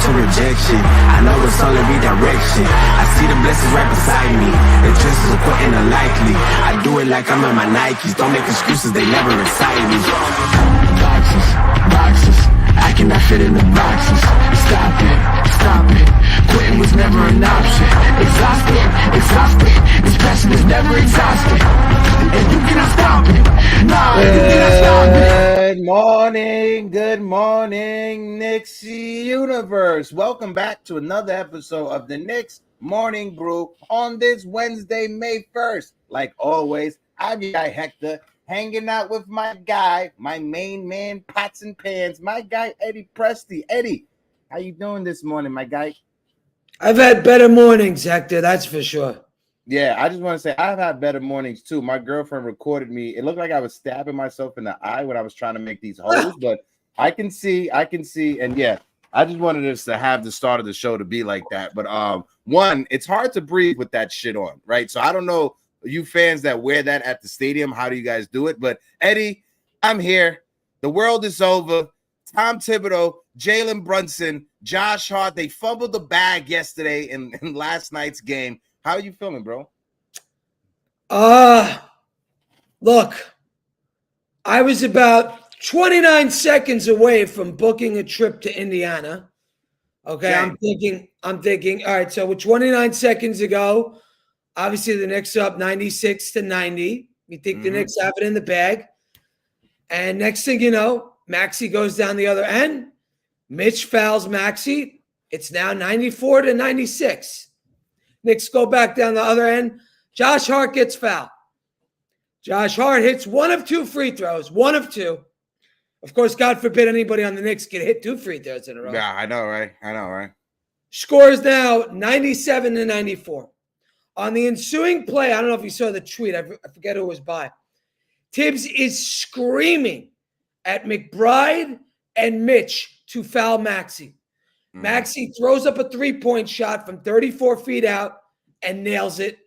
to rejection. I know it's only redirection. I see the blessings right beside me. The chances of quitting are likely. I do it like I'm in my Nikes. Don't make excuses, they never excite me. Boxes, boxes, I cannot fit in the boxes. Stop it, stop it. Quitting was never an option. Exhausted, exhausted. This passion is never exhausted. And you cannot stop it. No, you cannot stop it. Good morning, Knicks universe. Welcome back to another episode of the Knicks Morning Brew on this Wednesday, May 1st. Like always, I'm your guy Hector, hanging out with my guy, my main man, Pots and Pans, my guy Eddie Presti. Eddie, how you doing this morning, my guy? I've had better mornings, Hector, that's for sure. Yeah, I just want to say I've had better mornings too. My girlfriend recorded me. It looked like I was stabbing myself in the eye when I was trying to make these holes, but I can see, and yeah, I just wanted us to have the start of the show to be like that. But one, it's hard to breathe with that shit on, right? So I don't know you fans that wear that at the stadium, how do you guys do it? But Eddie, I'm here. The world is over. Tom Thibodeau, Jalen Brunson, Josh Hart, they fumbled the bag yesterday in last night's game. How are you feeling, bro? Look, I was about 29 seconds away from booking a trip to Indiana. Okay, I'm thinking, all right, so with 29 seconds ago, obviously the Knicks are up 96-90. You think the Knicks have it in the bag. And next thing you know, Maxey goes down the other end. Mitch fouls Maxey. It's now 94-96. Knicks go back down the other end. Josh Hart gets fouled. Josh Hart hits one of two free throws. One of two. Of course, God forbid anybody on the Knicks get hit two free throws in a row. Yeah, I know, right? Scores now 97-94. On the ensuing play, I don't know if you saw the tweet. I forget who it was by. Tibbs is screaming at McBride and Mitch to foul Maxey. Maxey throws up a three-point shot from 34 feet out and nails it.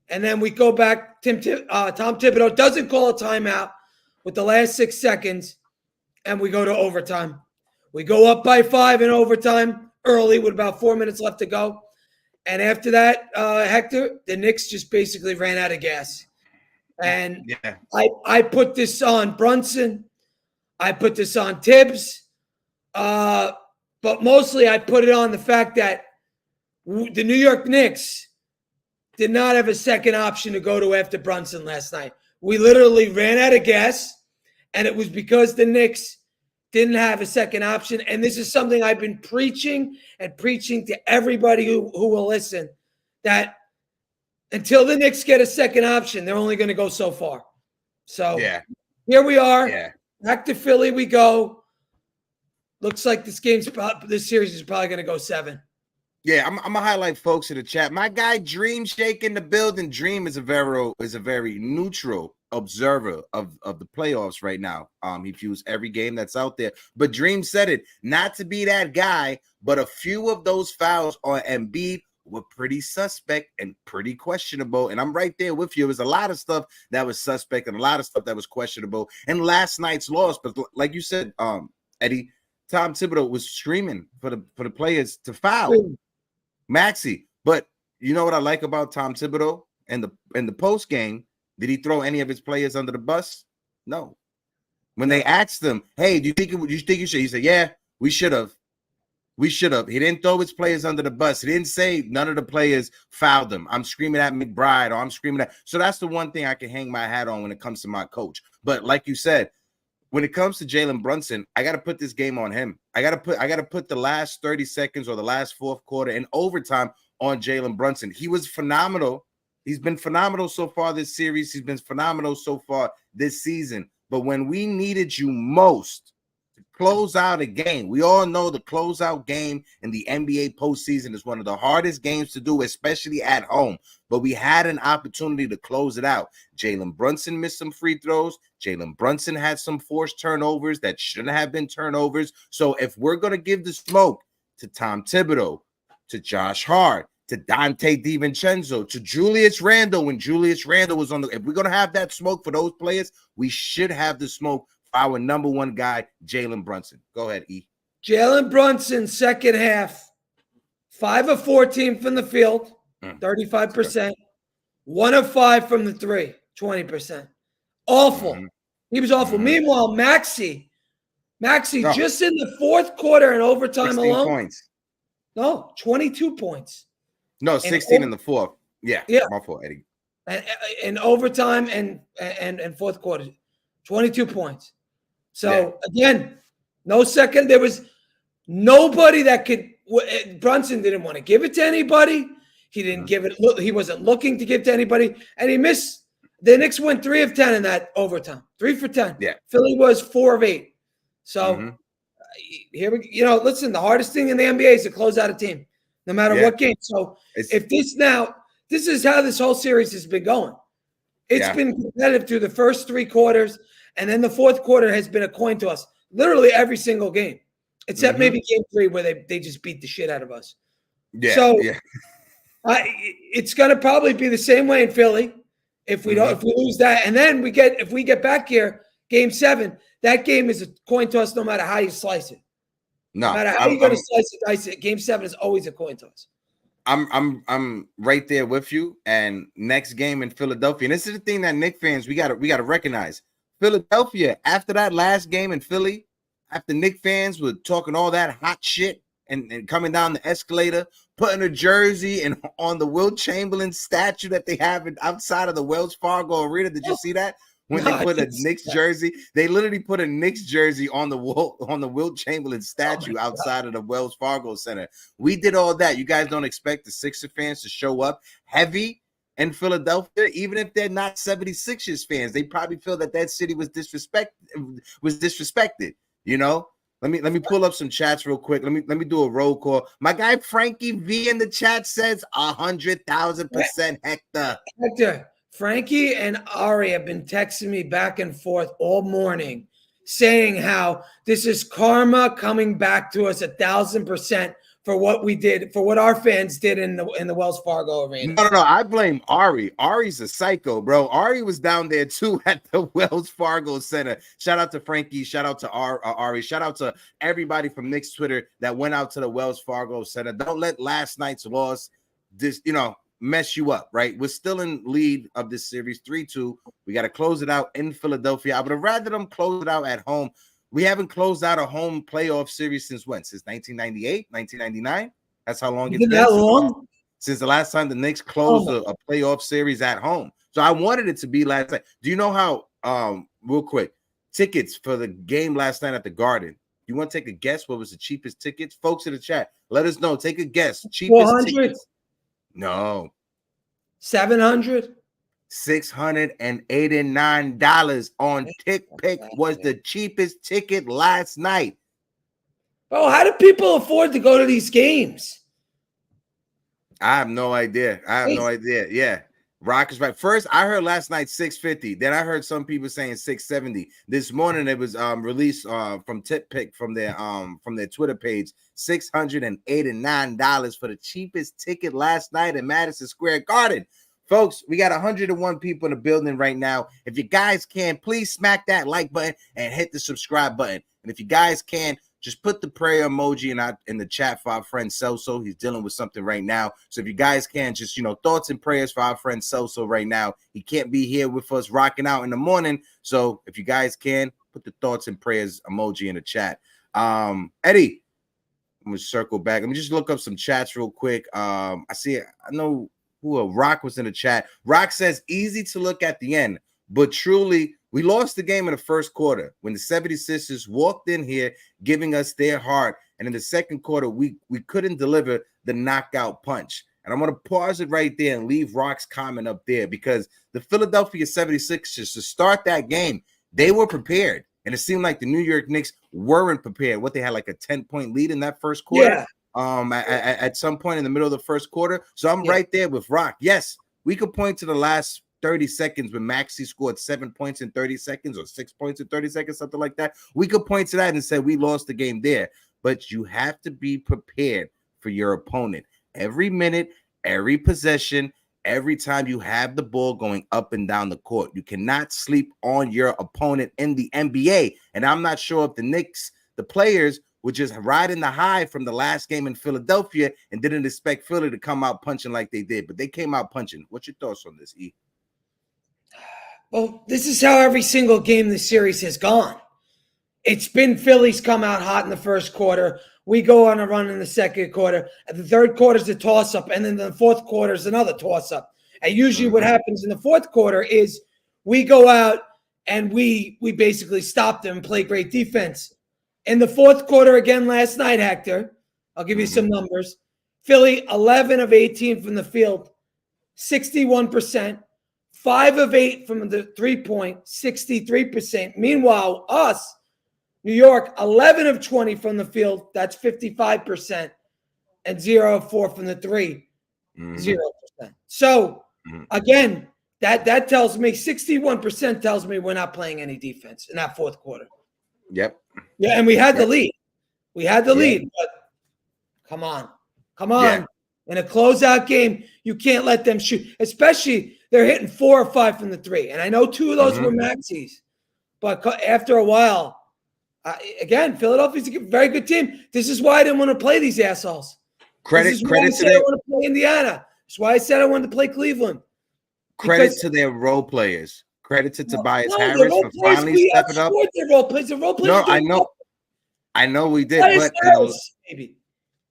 And then we go back. Tom Thibodeau doesn't call a timeout with the last 6 seconds, and we go to overtime. We go up by 5 in overtime early with about 4 minutes left to go. And after that, Hector, the Knicks just basically ran out of gas. And yeah. I put this on Brunson. I put this on Tibbs. But mostly I put it on the fact that the New York Knicks did not have a second option to go to after Brunson last night. We literally ran out of gas, and it was because the Knicks didn't have a second option. And this is something I've been preaching to everybody who will listen, that until the Knicks get a second option, they're only going to go so far. So here we are. Yeah. Back to Philly we go. Looks like this series is probably going to go 7. Yeah, I'm gonna highlight folks in the chat. My guy Dream Shake in the building. Dream is a very neutral observer of the playoffs right now. He views every game that's out there. But Dream said it, not to be that guy, but a few of those fouls on Embiid were pretty suspect and pretty questionable. And I'm right there with you. There's a lot of stuff that was suspect and a lot of stuff that was questionable. And last night's loss, but like you said, Eddie, Tom Thibodeau was screaming for the players to foul Maxey. But you know what I like about Tom Thibodeau in the post game? Did he throw any of his players under the bus? No. When they asked him, "Hey, do you think you should?" He said, "Yeah, we should have. We should have." He didn't throw his players under the bus. He didn't say none of the players fouled him. I'm screaming at McBride, or I'm screaming at. So that's the one thing I can hang my hat on when it comes to my coach. But like you said, when it comes to Jalen Brunson, I got to put this game on him. I got to put the last 30 seconds or the last fourth quarter in overtime on Jalen Brunson. He was phenomenal. He's been phenomenal so far this series. He's been phenomenal so far this season. But when we needed you most to close out a game, we all know the closeout game in the NBA postseason is one of the hardest games to do, especially at home. But we had an opportunity to close it out. Jalen Brunson missed some free throws. Jalen Brunson had some forced turnovers that shouldn't have been turnovers. So if we're going to give the smoke to Tom Thibodeau, to Josh Hart, to Dante DiVincenzo, to Julius Randle when Julius Randle was on the – if we're going to have that smoke for those players, we should have the smoke for our number one guy, Jalen Brunson. Go ahead, E. Jalen Brunson, second half, 5 of 14 from the field, 35%. 1 of 5 from the three, 20%. Awful. He was awful. Meanwhile, Maxey just in the fourth quarter and overtime 16 alone. points. No, 22 points. No, 16 in the fourth. Yeah. My fault, Eddie. And overtime and fourth quarter, 22 points. So again, no second. There was nobody that could. Brunson didn't want to give it to anybody. He didn't give it. He wasn't looking to give to anybody, and he missed. The Knicks went 3 of 10 in that overtime. 3 for 10. Yeah. Philly was 4 of 8. So here we. Listen. The hardest thing in the NBA is to close out a team, no matter what game. So if this is how this whole series has been going. It's been competitive through the first 3 quarters, and then the fourth quarter has been a coin toss. Literally every single game, except maybe game 3 where they just beat the shit out of us. Yeah. So it's going to probably be the same way in Philly if we don't if we lose that, and then if we get back here, game 7, that game is a coin toss no matter how you slice it. No matter how you're going to slice it, dice it. Game 7 is always a coin toss. I'm right there with you. And next game in Philadelphia, and this is the thing that Knicks fans we gotta recognize. Philadelphia, after that last game in Philly, after Knicks fans were talking all that hot shit and coming down the escalator, putting a jersey and on the Wilt Chamberlain statue that they have outside of the Wells Fargo Arena. Did you see that? When they put a Knicks jersey, they literally put a Knicks jersey on the Wilt Chamberlain statue outside of the Wells Fargo Center. We did all that. You guys don't expect the Sixers fans to show up heavy in Philadelphia, even if they're not 76ers fans. They probably feel that city was disrespected. Let me pull up some chats real quick. Let me do a roll call. My guy Frankie V in the chat says 100,000% Hector. Hector, Frankie and Ari have been texting me back and forth all morning, saying how this is karma coming back to us 1,000% for what we did, for what our fans did in the Wells Fargo Arena. No. I blame Ari. Ari's a psycho, bro. Ari was down there too at the Wells Fargo Center. Shout out to Frankie. Shout out to Ari. Shout out to everybody from Knicks Twitter that went out to the Wells Fargo Center. Don't let last night's loss mess you up, right? We're still in lead of this series, 3-2. We got to close it out in Philadelphia. I would have rather them close it out at home. We haven't closed out a home playoff series since when? Since 1998, 1999? That's how long it's been. That long? Since the last time the Knicks closed a playoff series at home. So I wanted it to be last night. Do you know how, real quick, tickets for the game last night at the Garden? You want to take a guess what was the cheapest tickets? Folks in the chat, let us know. Take a guess. Cheapest 400? Tickets. No. 700? $689 on TickPick was the cheapest ticket last night. Bro, how do people afford to go to these games? I have no idea. Yeah. Rock is right. First, I heard last night $650. Then I heard some people saying $670. This morning it was released from TickPick from their Twitter page. $689 for the cheapest ticket last night in Madison Square Garden. Folks, we got 101 people in the building right now. If you guys can, please smack that like button and hit the subscribe button. And if you guys can, just put the prayer emoji in the chat for our friend Celso. He's dealing with something right now. So if you guys can, just, thoughts and prayers for our friend Celso right now. He can't be here with us rocking out in the morning. So if you guys can, put the thoughts and prayers emoji in the chat. Eddie, I'm going to circle back. Let me just look up some chats real quick. I know who Rock was in the chat. Rock says, easy to look at the end, but truly, we lost the game in the first quarter when the 76ers walked in here giving us their heart. And in the second quarter, we couldn't deliver the knockout punch. And I'm going to pause it right there and leave Rock's comment up there because the Philadelphia 76ers, to start that game, they were prepared. And it seemed like the New York Knicks weren't prepared. They had like a 10-point lead in that first quarter. Yeah. At some point in the middle of the first quarter. So I'm right there with Rock. Yes, we could point to the last 30 seconds when Maxey scored 7 points in 30 seconds or 6 points in 30 seconds, something like that. We could point to that and say we lost the game there. But you have to be prepared for your opponent. Every minute, every possession, every time you have the ball going up and down the court. You cannot sleep on your opponent in the NBA. And I'm not sure if the Knicks, the players, was just riding the high from the last game in Philadelphia and didn't expect Philly to come out punching like they did, but they came out punching. What's your thoughts on this, E? Well, this is how every single game this series has gone. It's been Phillies come out hot in the first quarter. We go on a run in the second quarter. And the third quarter is a toss-up, and then the fourth quarter is another toss-up. And usually what happens in the fourth quarter is we go out and we basically stop them and play great defense. In the fourth quarter again last night, Hector, I'll give you some numbers. Philly, 11 of 18 from the field, 61%. 5 of 8 from the three-point, 63%. Meanwhile, us, New York, 11 of 20 from the field, that's 55%, and 0 of 4 from the three, 0%. So, again, that tells me 61% tells me we're not playing any defense in that fourth quarter. Yep. Yeah, and we had the lead. We had the lead, but come on. Yeah. In a closeout game, you can't let them shoot, especially they're hitting 4 or 5 from the three. And I know 2 of those were Maxey's, but after a while, again, Philadelphia's a very good team. This is why I didn't want to play these assholes. Credit to them. I want to play Indiana. That's why I said I wanted to play Cleveland. Credit to their role players. Credit to Tobias Harris for finally stepping up. The role players No, I know we did, but maybe.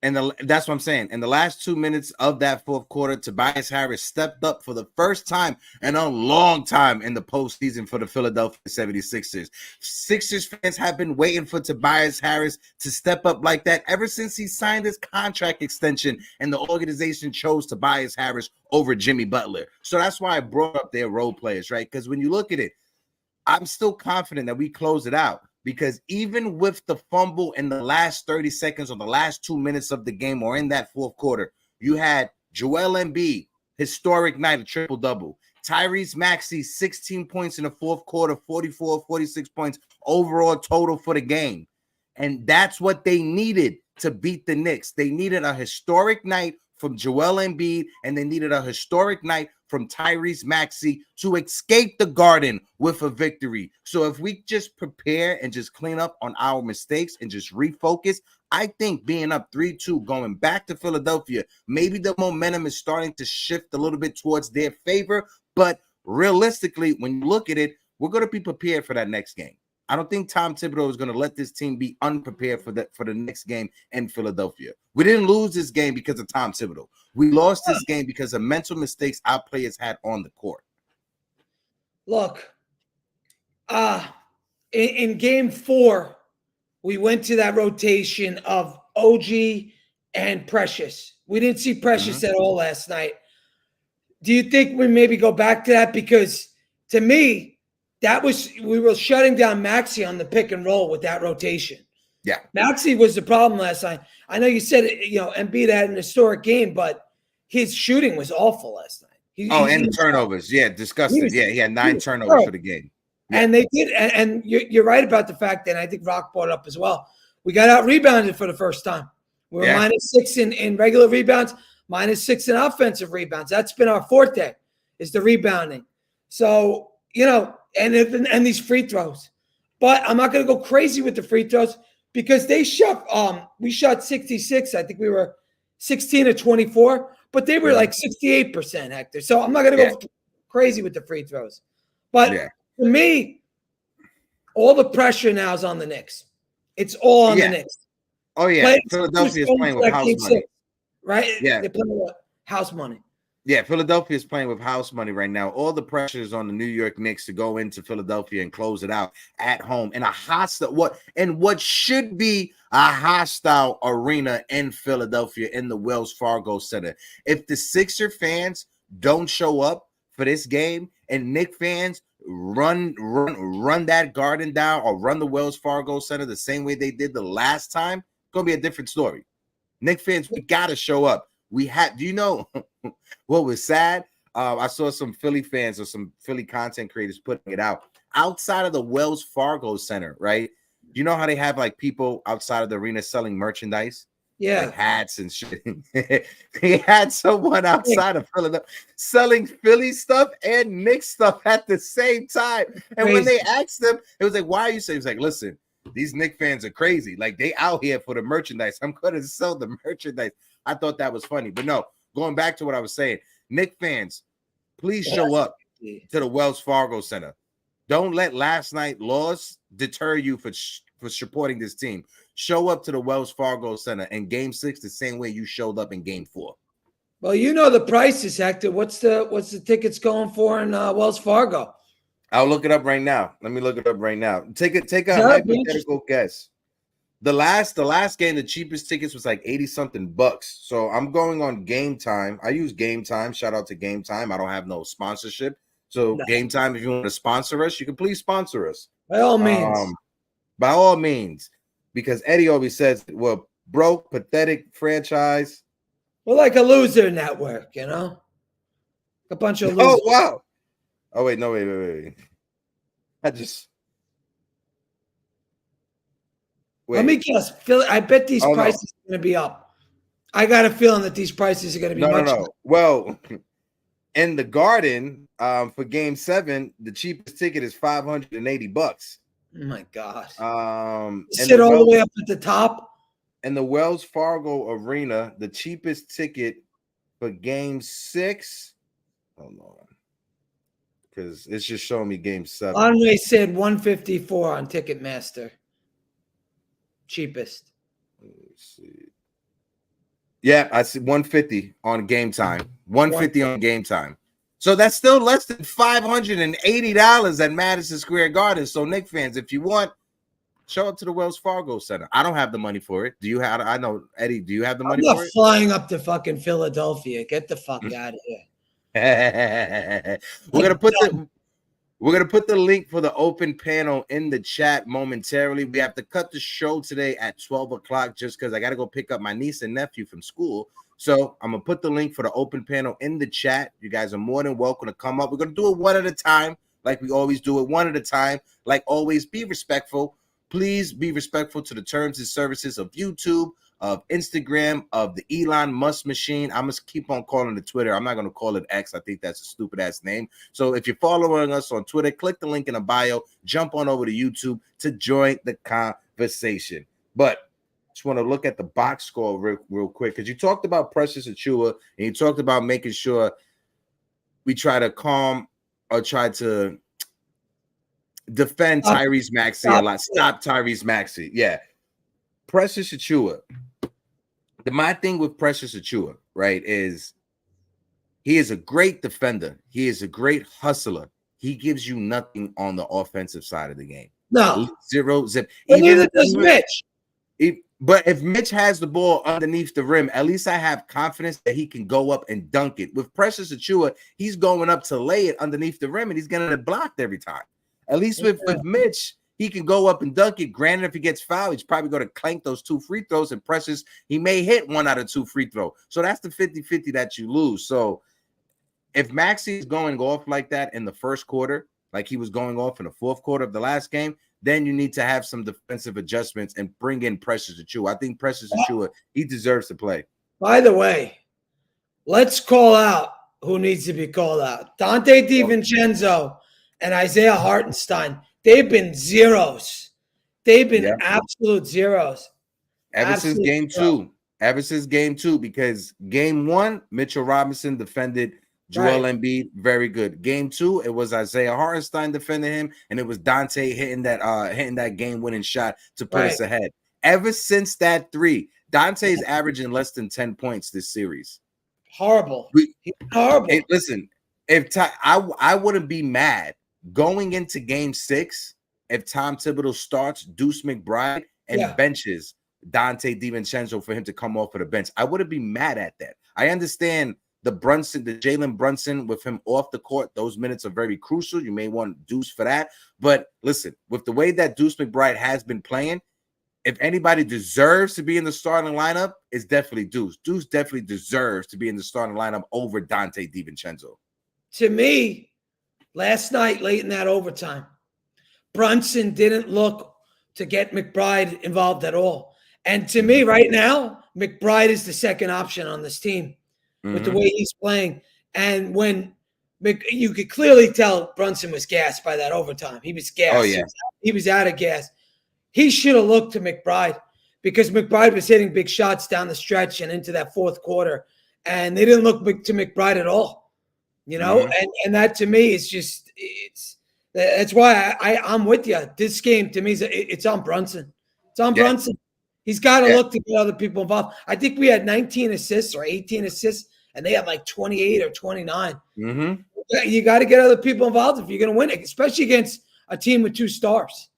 And that's what I'm saying. In the last 2 minutes of that fourth quarter, Tobias Harris stepped up for the first time in a long time in the postseason for the Philadelphia 76ers. Sixers fans have been waiting for Tobias Harris to step up like that ever since he signed his contract extension and the organization chose Tobias Harris over Jimmy Butler. So that's why I brought up their role players, right? Because when you look at it, I'm still confident that we close it out. Because even with the fumble in the last 30 seconds or the last 2 minutes of the game or in that fourth quarter, you had Joel Embiid, historic night, a triple-double. Tyrese Maxey, 16 points in the fourth quarter, 44, 46 points overall total for the game. And that's what they needed to beat the Knicks. They needed a historic night from Joel Embiid, and they needed a historic night from Tyrese Maxey to escape the Garden with a victory. So if we just prepare and just clean up on our mistakes and just refocus, I think being up 3-2 going back to Philadelphia, maybe the momentum is starting to shift a little bit towards their favor. But realistically, when you look at it, we're going to be prepared for that next game. I don't think Tom Thibodeau is going to let this team be unprepared for the next game in Philadelphia. We didn't lose this game because of Tom Thibodeau. We lost this game because of mental mistakes our players had on the court. Look, in game 4, we went to that rotation of OG and Precious. We didn't see Precious at all last night. Do you think we maybe go back to that? Because to me, we were shutting down Maxey on the pick and roll with that rotation. Yeah. Maxey was the problem last night. I know you said, Embiid had an historic game, but his shooting was awful last night. And the turnovers. Yeah, disgusting. He had 9 turnovers for the game. Yeah. And they did. And you're right about the fact that I think Rock brought it up as well. We got out rebounded for the first time. We were -6 in regular rebounds, -6 in offensive rebounds. That's been our forte, is the rebounding. So, and these free throws. But I'm not going to go crazy with the free throws because we shot 66. I think we were 16 or 24, but they were like 68%, Hector. So I'm not going to go crazy with the free throws. But for me, all the pressure now is on the Knicks. It's all on the Knicks. Oh, yeah. Philadelphia is playing with house money. Right? Yeah. They're playing with house money. Yeah, Philadelphia is playing with house money right now. All the pressure is on the New York Knicks to go into Philadelphia and close it out at home in a hostile what should be a hostile arena in Philadelphia in the Wells Fargo Center. If the Sixer fans don't show up for this game and Knicks fans run that Garden down or run the Wells Fargo Center the same way they did the last time, it's gonna be a different story. Knicks fans, we gotta show up. Do you know what was sad? I saw some Philly fans or some Philly content creators putting it out. Outside of the Wells Fargo Center, right? Do you know how they have like people outside of the arena selling merchandise? Yeah. Like hats and shit. They had someone outside of Philadelphia selling Philly stuff and Knicks stuff at the same time. And when they asked them, it was like, why are you saying? He was like, listen, These Knicks fans are crazy. Like, they out here for the merchandise. I'm going to sell the merchandise. I thought that was funny. But no, going back to what I was saying, Knicks fans, please show up to the Wells Fargo Center. Don't let last night's loss deter you for supporting this team. Show up to the Wells Fargo Center in Game 6 the same way you showed up in Game 4. Well, you know the prices, Hector. What's the tickets going for in Wells Fargo? I'll look it up right now. Let me look it up right now. Take a hypothetical guess. The last game, the cheapest tickets was like 80-something bucks. So I'm going on Game Time. I use Game Time. Shout out to Game Time. I don't have no sponsorship. So Game Time, if you want to sponsor us, you can please sponsor us. By all means. By all means. Because Eddie always says, well, broke, pathetic franchise. We're like a loser network, you know? A bunch of losers. Oh, wow. Oh, wait, no, wait. Wait. Let me guess. I bet these prices are going to be up. I got a feeling that these prices are going to be much No. Well, in the Garden, for Game 7, the cheapest ticket is $580. Oh my God. Sit all the way up at the top. In the Wells Fargo Arena, the cheapest ticket for Game 6. Hold on. Because it's just showing me Game 7. Lon Ray said 154 on Ticketmaster. Cheapest. Let me see. Yeah, I see 150 on Game Time. 150 on Game Time. So that's still less than $580 at Madison Square Garden. So, Knicks fans, if you want, show up to the Wells Fargo Center. I don't have the money for it. Do you have? I know, Eddie, do you have the money for it? I'm not flying up to fucking Philadelphia. Get the fuck out of here. We're gonna put the link for the open panel in the chat momentarily. We have to cut the show today at 12 o'clock just because I got to go pick up my niece and nephew from school. So I'm gonna put the link for the open panel in the chat. You guys are more than welcome to come up. We're gonna do it one at a time, like we always do it, one at a time. Like always, be respectful. Please be respectful to the terms and services of YouTube, of Instagram, of the Elon Musk machine. I'm going to keep on calling it Twitter. I'm not going to call it X. I think that's a stupid-ass name. So if you're following us on Twitter, click the link in the bio. Jump on over to YouTube to join the conversation. But just want to look at the box score real quick because you talked about Precious Achiuwa and you talked about making sure we try to calm or try to defend Tyrese Maxey a lot. Stop Tyrese Maxey. Yeah. Precious Achiuwa. My thing with Precious Achiuwa, right, is he is a great defender. He is a great hustler. He gives you nothing on the offensive side of the game. No. Zero zip. Neither does Mitch. But if Mitch has the ball underneath the rim, at least I have confidence that he can go up and dunk it. With Precious Achiuwa, he's going up to lay it underneath the rim, and he's getting it blocked every time. At least with Mitch, he can go up and dunk it. Granted, if he gets fouled, he's probably going to clank those 2 free throws. And Precious, he may hit 1 out of 2 free throws. So that's the 50-50 that you lose. So if Maxey is going off like that in the first quarter, like he was going off in the fourth quarter of the last game, then you need to have some defensive adjustments and bring in Precious Achiuwa. I think Precious Achiuwa, he deserves to play. By the way, let's call out who needs to be called out. Dante DiVincenzo and Isaiah Hartenstein. They've been zeros. They've been absolute zeros. Ever since game two, because game 1, Mitchell Robinson defended Joel Embiid very good. Game 2, it was Isaiah Hartenstein defending him, and it was Dante hitting that game-winning shot to put us ahead. Ever since that 3, Dante's averaging less than 10 points this series. Horrible. Horrible. Hey, listen, I wouldn't be mad going into game 6 if Tom Thibodeau starts Deuce McBride and benches Dante DiVincenzo for him to come off of the bench. I wouldn't be mad at that. I understand the Jalen Brunson with him off the court. Those minutes are very crucial. You may want Deuce for that. But listen, with the way that Deuce McBride has been playing, if anybody deserves to be in the starting lineup, it's definitely Deuce. Deuce definitely deserves to be in the starting lineup over Dante DiVincenzo. To me, last night, late in that overtime, Brunson didn't look to get McBride involved at all. And to me, right now, McBride is the second option on this team with the way he's playing. And when you could clearly tell Brunson was gassed by that overtime. He was gassed. Oh, yeah. He was out of gas. he should have looked to McBride because McBride was hitting big shots down the stretch and into that fourth quarter, and they didn't look to McBride at all. And that to me is just that's why I'm with you. This game to me it's on Brunson. It's on Brunson. He's got to look to get other people involved. I think we had 19 assists or 18 assists, and they had like 28 or 29. You got to get other people involved if you're going to win it, especially against a team with 2 stars.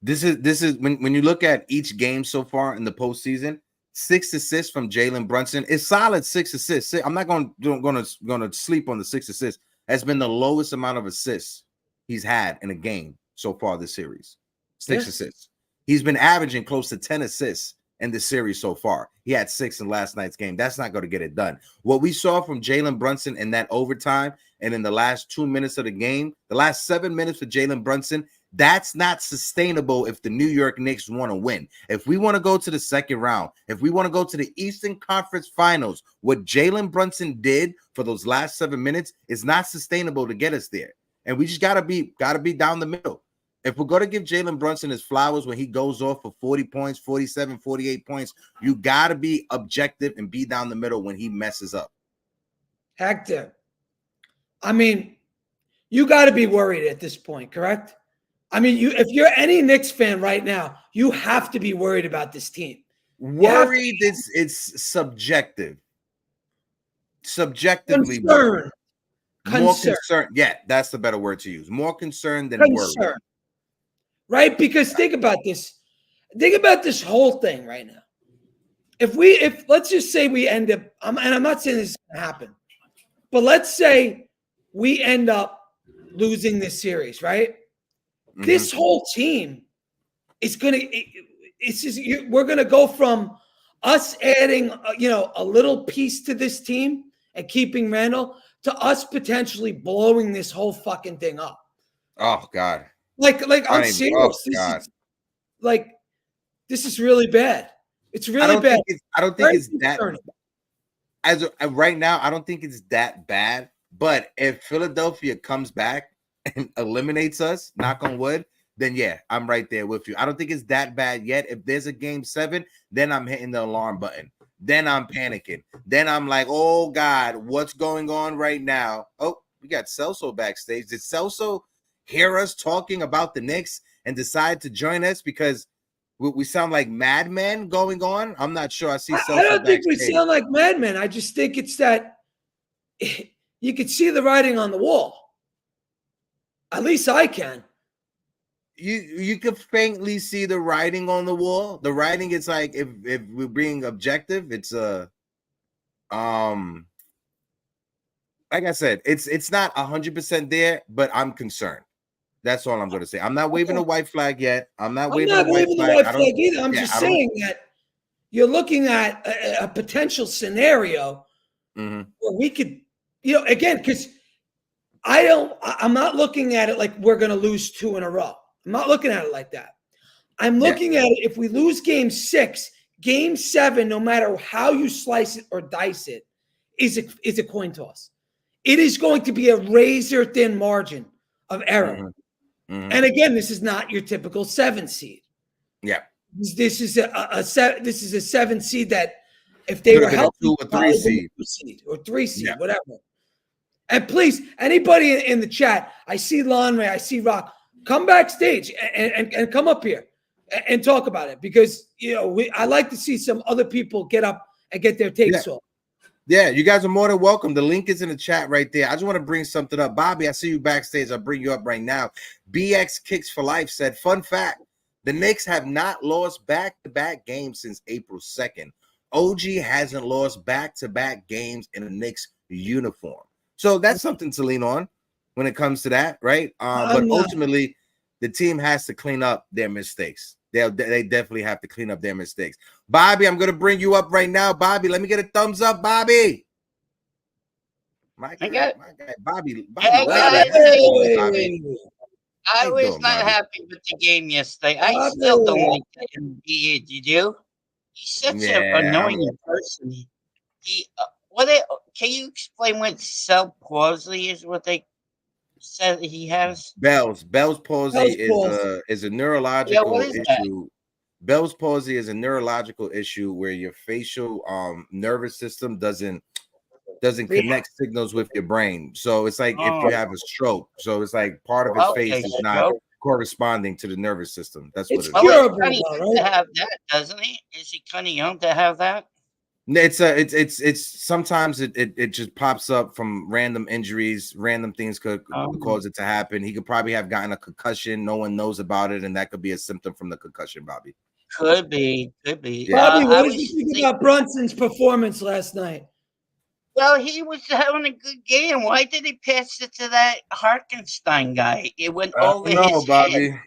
This is when you look at each game so far in the postseason. 6 assists from Jalen Brunson. It's solid 6 assists. I'm not going to sleep on the 6 assists. That's been the lowest amount of assists he's had in a game so far this series. 6 assists. He's been averaging close to 10 assists in this series so far. He had 6 in last night's game. That's not going to get it done. What we saw from Jalen Brunson in that overtime and in the last 2 minutes of the game, the last 7 minutes for Jalen Brunson, that's not sustainable if the New York Knicks want to win. If we want to go to the second round, if we want to go to the Eastern Conference Finals, what Jalen Brunson did for those last 7 minutes is not sustainable to get us there. And we just gotta be down the middle. If we're going to give Jalen Brunson his flowers when he goes off for 40 points, 47, 48 points, you got to be objective and be down the middle when he messes up. Hector, I mean, you got to be worried at this point, correct? I mean, if you're any Knicks fan right now, you have to be worried about this team. Worried, it's subjective. Subjectively, more concerned. Yeah, that's the better word to use. More concerned than worried. Right? Because think about this. Think about this whole thing right now. If let's just say we end up, and I'm not saying this is going to happen, but let's say we end up losing this series, right? This whole team is going to, we're going to go from us adding, a little piece to this team and keeping Randall to us potentially blowing this whole fucking thing up. Oh, God. Like I'm serious. This is really bad. It's really bad. I don't think it's that. As of right now, I don't think it's that bad. But if Philadelphia comes back and eliminates us, knock on wood, then yeah, I'm right there with you. I don't think it's that bad yet. If there's a game 7, then I'm hitting the alarm button. Then I'm panicking. Then I'm like, oh God, what's going on right now? Oh, we got Celso backstage. Did Celso hear us talking about the Knicks and decide to join us because we sound like madmen going on? I'm not sure. I don't think we sound like madmen. I just think it's that you could see the writing on the wall. At least I can. You could faintly see the writing on the wall. The writing is like, if we're being objective, it's like I said, it's not 100% there, but I'm concerned. That's all I'm going to say. I'm not waving a white flag yet. I'm not waving a white flag either. I'm just saying that you're looking at a potential scenario where we could, again, because I'm not looking at it like we're going to lose 2 in a row. I'm not looking at it like that. I'm looking at it, if we lose game 6, game 7, no matter how you slice it or dice it, is a coin toss. It is going to be a razor thin margin of error. And again, this is not your typical 7 seed. Yeah, this is a 7 seed that if they were healthy, 2 or 3 seed or 3 seed, whatever. And please, anybody in the chat, I see Lon Ray, I see Rock, come backstage and come up here and talk about it because I like to see some other people get up and get their takes off. Yeah, you guys are more than welcome. The link is in the chat right there. I just want to bring something up. Bobby, I see you backstage. I'll bring you up right now. BX Kicks for Life said, fun fact, the Knicks have not lost back-to-back games since April 2nd. OG hasn't lost back-to-back games in a Knicks uniform. So that's something to lean on when it comes to that, right? But ultimately, the team has to clean up their mistakes. They definitely have to clean up their mistakes. Bobby, I'm going to bring you up right now. Bobby, let me get a thumbs up, Bobby. My guy, Bobby. I was not happy with the game yesterday. I still don't like the NBA. Did you? He's such an annoying person. Can you explain what cell palsy is? What they said he has? Bell's palsy Bell's palsy. is a Yeah, neurological what is that? issue. Bell's palsy is a neurological issue where your facial nervous system doesn't connect signals with your brain. So it's like if you have a stroke. So it's like part of his face is not corresponding to the nervous system. That's what it is. It's curable, He's though, young to right? have that, doesn't he? Is he kind of young to have that? It's sometimes it just pops up from random injuries, random things could cause it to happen. He could probably have gotten a concussion, no one knows about it, and that could be a symptom from the concussion, Bobby. Could be. Yeah. Bobby, what did you think about Brunson's performance last night? Well, he was having a good game. Why did he pass it to that Harkenstein guy? It went over his Bobby. head.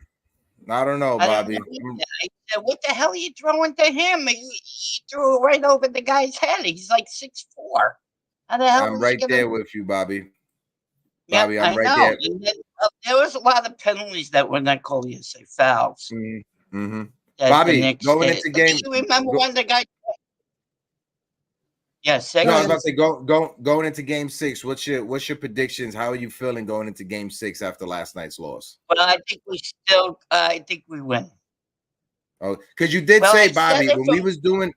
I don't know, Bobby. I said, what the hell are you throwing to him? He threw it right over the guy's head. He's like 6'4". How the hell? I'm right there with you, Bobby. Yeah, Bobby, I'm right there. And then, there was a lot of penalties that were not called, you say fouls. Mm-hmm. Bobby, going into game. You remember when the guy? Yes. No, I was about to say going into game 6. What's your predictions? How are you feeling going into game 6 after last night's loss? Well, I think we win. Oh, because you did say, Bobby, when we was doing,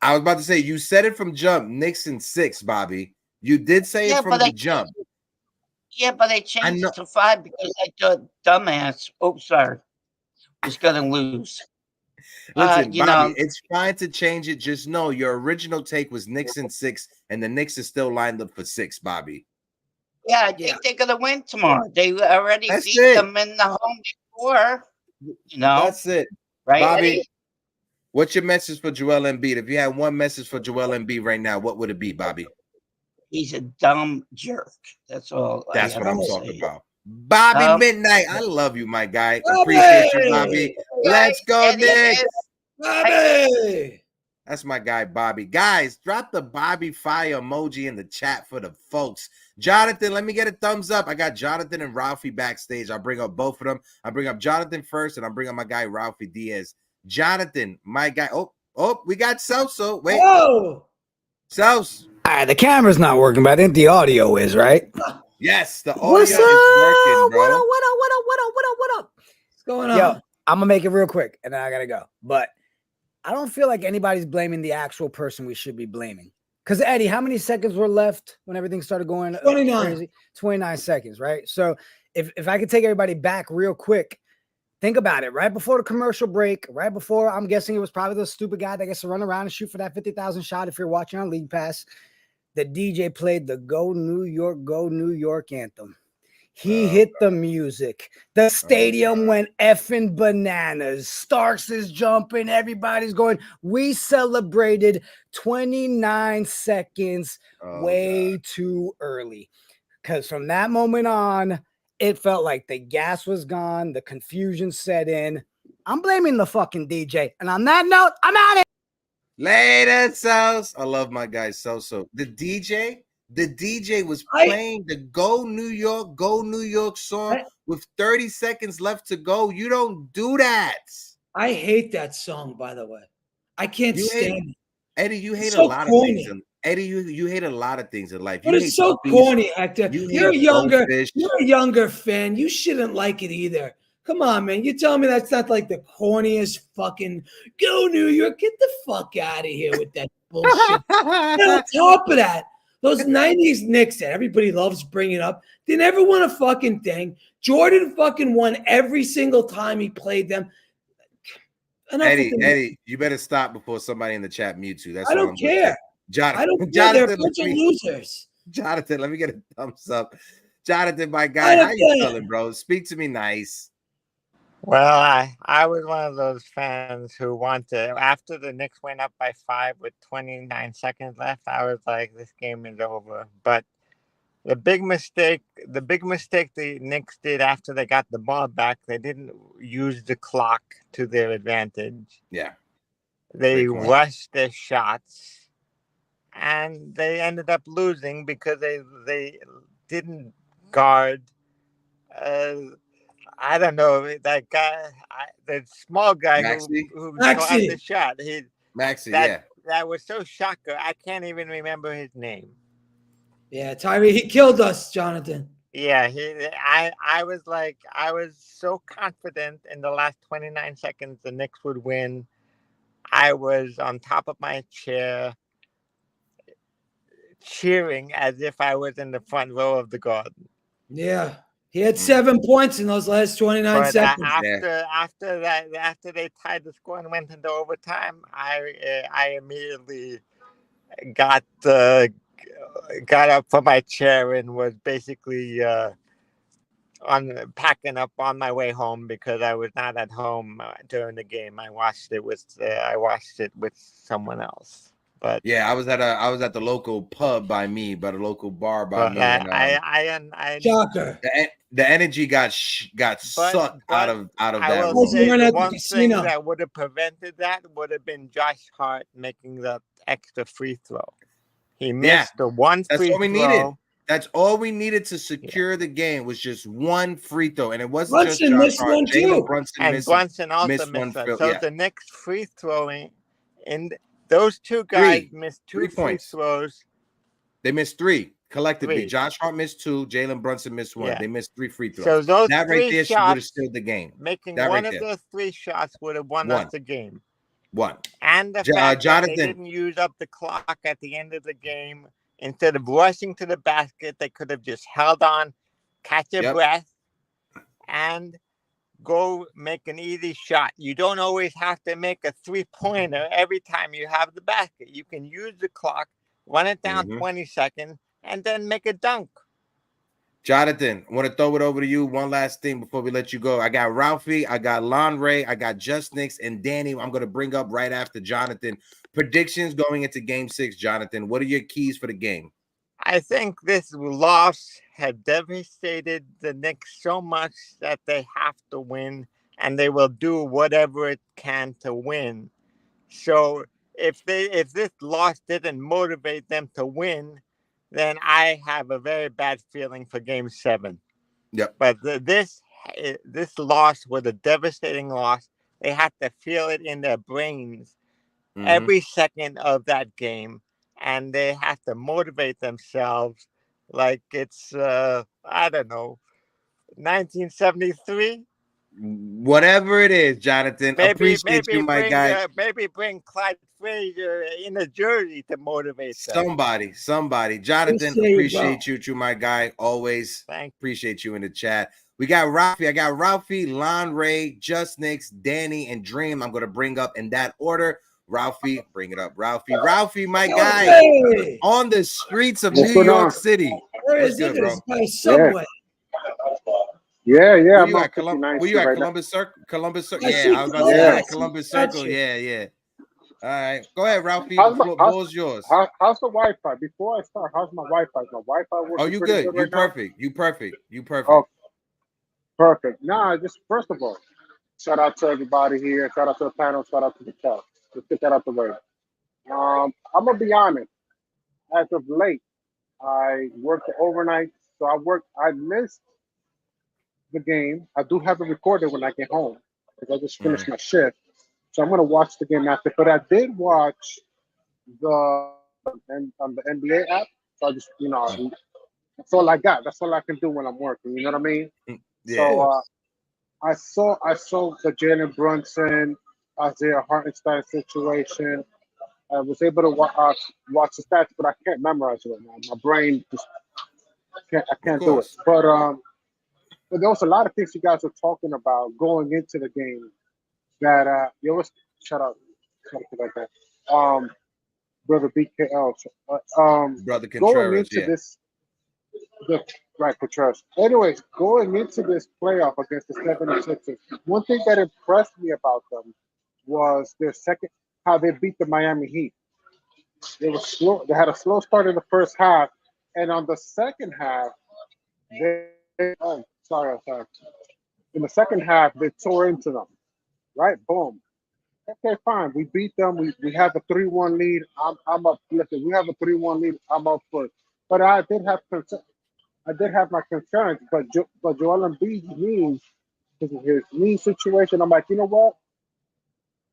I was about to say you said it from jump, Knicks in 6, Bobby. You did say it from the jump. Yeah, but I changed it to 5 because I thought dumbass. Oh, sorry, was gonna lose. Listen, Bobby, it's fine to change it. Just know your original take was Knicks in 6, and the Knicks is still lined up for 6, Bobby. Yeah, I think they're gonna win tomorrow. They already beat them in the home before. That's it, right, Bobby. Eddie? What's your message for Joel Embiid? If you had one message for Joel Embiid right now, what would it be, Bobby? He's a dumb jerk. That's all. That's what I'm talking about. Bobby Midnight, I love you, my guy. Appreciate you, Bobby. Let's go, Knicks. Bobby. That's my guy, Bobby. Guys, drop the Bobby fire emoji in the chat for the folks. Jonathan, let me get a thumbs up. I got Jonathan and Ralphie backstage. I'll bring up both of them. I'll bring up Jonathan first, and I'll bring up my guy, Ralphie Diaz. Jonathan, my guy. Oh, we got Celso. Wait. Whoa. Celso. All right, the camera's not working, but I think the audio is, right? Yes, the audio is working, bro. What up? What's going on? Yo, I'm going to make it real quick, and then I got to go. But I don't feel like anybody's blaming the actual person we should be blaming. Because, Eddie, how many seconds were left when everything started going 29. crazy? 29 seconds, right? So if I could take everybody back real quick, think about it. Right before the commercial break, right before, I'm guessing it was probably the stupid guy that gets to run around and shoot for that 50,000 shot if you're watching on League Pass. The DJ played the Go New York anthem. He hit the music. The stadium went effing bananas. Starks is jumping. Everybody's going. We celebrated 29 seconds way too early. Because from that moment on, it felt like the gas was gone. The confusion set in. I'm blaming the fucking DJ. And on that note, I'm out of here. Later, Celso. I love my guy, Celso. The DJ was playing the Go New York song with 30 seconds left to go. You don't do that. I hate that song, by the way. I can't stand it. Eddie, you hate a lot of things. Eddie, you hate a lot of things in life. But it's so corny, Hector. You're a younger fan. You shouldn't like it either. Come on, man. You tell me that's not like the corniest fucking Go New York. Get the fuck out of here with that bullshit. And on top of that, those 90s Knicks that everybody loves bringing up, they never won a fucking thing. Jordan fucking won every single time he played them. Eddie, you better stop before somebody in the chat mutes you. I don't care. I don't care. They're a bunch of losers. Jonathan, let me get a thumbs up. Jonathan, my guy, how you feeling, bro? Speak to me nice. Well, I was one of those fans who wanted, after the Knicks went up by 5 with 29 seconds left, I was like, this game is over. But the big mistake the Knicks did after they got the ball back, they didn't use the clock to their advantage. Yeah. They rushed their shots, and they ended up losing because they didn't guard I don't know, that guy, the small guy who got the shot. That was so shocker. I can't even remember his name. Yeah, Tyree, he killed us, Jonathan. Yeah, I was like, I was so confident in the last 29 seconds the Knicks would win. I was on top of my chair cheering as if I was in the front row of the garden. Yeah. He had 7 points in those last 29 But seconds. after they tied the score and went into overtime, I immediately got got up from my chair and was basically packing up on my way home because I was not at home during the game. I watched it with someone else. But yeah, I was at the local pub by me, by the local bar by me. Shocker. The energy got sucked out of I that will room. say the at the one thing casino. that would have prevented that would have been Josh Hart making the extra free throw. He missed the one That's free all we throw. needed. That's all we needed to secure the game was just one free throw, and it wasn't just Brunson Josh missed Hart. one Jalen too. Brunson And missed Brunson also one missed that. field. So Yeah, the Knicks free throwing, and those two guys missed two 3 free points. throws. They missed 3 collectively. 3. Josh Hart missed 2. Jalen Brunson missed 1. Yeah. They missed 3 free throws. So those that right 3 there would have shots, sealed the game. making That one right of there. those 3 shots would have won us the game. One. And the fact Jonathan, that they didn't use up the clock at the end of the game, instead of rushing to the basket, they could have just held on, catch a breath, and go make an easy shot. You don't always have to make a 3-pointer every time you have the basket. You can use the clock, run it down 20 seconds, and then make a dunk. Jonathan, I want to throw it over to you. One last thing before we let you go. I got Ralphie, I got Lon Ray, I got Just Knicks, and Danny. I'm going to bring up right after Jonathan. Predictions going into Game 6, Jonathan. What are your keys for the game? I think this loss had devastated the Knicks so much that they have to win, and they will do whatever it can to win. So if this loss didn't motivate them to win, then I have a very bad feeling for Game 7. Yep. But this loss was a devastating loss. They had to feel it in their brains every second of that game, and they have to motivate themselves like it's I don't know, 1973. Whatever it is, Jonathan. Appreciate you, my guy. Maybe bring Clyde Frazier in a jersey to motivate them. Somebody. Jonathan, appreciate you, my guy. Always appreciate you in the chat. We got Ralphie. I got Ralphie, Lon Ray, Just Knicks, Danny, and Dream. I'm going to bring up in that order. Ralphie, bring it up. Ralphie, my guy, on the streets of New York City. What's good, bro? Subway. Yeah. Where you at, Columbus Circle? Columbus Circle. Yeah, I was about to say Columbus Circle. Yeah. All right. Go ahead, Ralphie. The ball's yours. How's the Wi-Fi? Before I start, how's my Wi-Fi? My Wi-Fi working? Oh, you good. You perfect. You perfect. Oh, perfect. Nah, just first of all, shout out to everybody here. Shout out to the panel. Shout out to the chat. Let's get that out the way. I'm going to be honest. As of late, I worked overnight. So I missed the game. I do have it recorded when I get home because I just finished my shift. So I'm going to watch the game after. But I did watch on the NBA app. So I just, that's all I got. That's all I can do when I'm working. You know what I mean? Yeah. So I saw the Jalen Brunson, Isaiah Hartenstein situation. I was able to watch the stats, but I can't memorize it right now. My brain just can't do it. But there was a lot of things you guys were talking about going into the game that you always shut up like that. Brother BKL, Brother Contreras, going into this, Contreras. Anyways, going into this playoff against the 76ers, one thing that impressed me about them was their how they beat the Miami Heat. They were slow. They had a slow start in the first half, and on the second half, sorry. In the second half, they tore into them. Right? Boom. Okay, fine. We beat them. We have a 3-1 lead. I'm up. Listen, we have a 3-1 lead. I'm up first. But I did have my concerns. But Joel Embiid's knees, his knee situation. I'm like, you know what?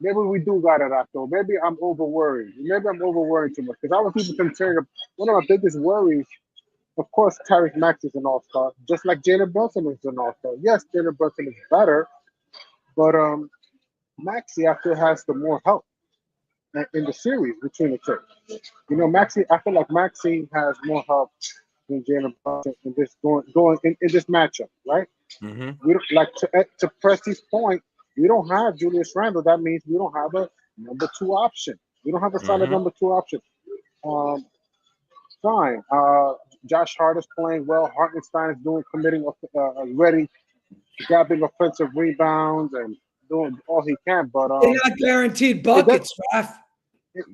Maybe we do got it after. Maybe I'm over worried. Maybe I'm over worried too much because I was even concerned. One of my biggest worries Of course, Tyrese Maxey is an all-star, just like Jalen Brunson is an all-star. Yes, Jalen Brunson is better, but Maxey actually has the more help in the series between the two. You know, Maxey. I feel like Maxey has more help than Jalen Brunson in this going in this matchup, right? Mm-hmm. We don't, like to Presti's point, we don't have Julius Randle. That means we don't have a number two option. We don't have a solid Mm-hmm. number two option. Um, Fine. Josh Hart is playing well. Hartenstein is committing, ready, grabbing offensive rebounds and doing all he can. But They're not guaranteed it, buckets, Raf.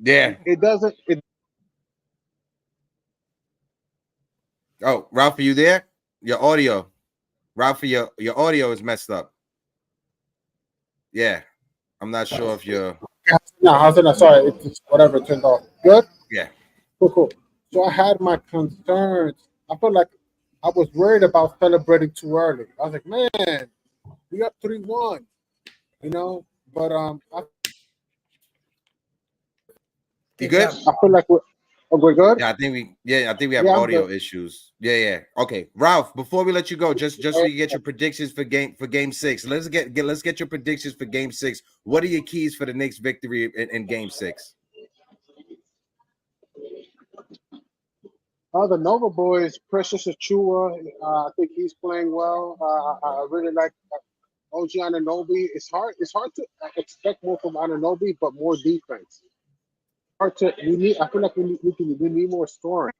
Yeah. it doesn't. It Oh, Ralphie, you there? Your audio. Ralphie, your audio is messed up. Yeah. I'm not sure if you're. no, how's it? Sorry, it's whatever turned off. Good. Yeah. Cool. So I had my concerns. I felt like I was worried about celebrating too early. I was like, man, we up 3-1, you know. But You good? I feel like we're good. Yeah, I think we have Yeah, I'm audio good. issues. Yeah. Okay, Ralph. Before we let you go, just so you get your predictions for game 6. Let's get your predictions for game 6. What are your keys for the Knicks victory in game 6? The Nova boys, Precious Achua. I think he's playing well. I really like OG Anunoby. It's hard to expect more from Anunoby, but more defense. Hard to. I feel like we need more scoring.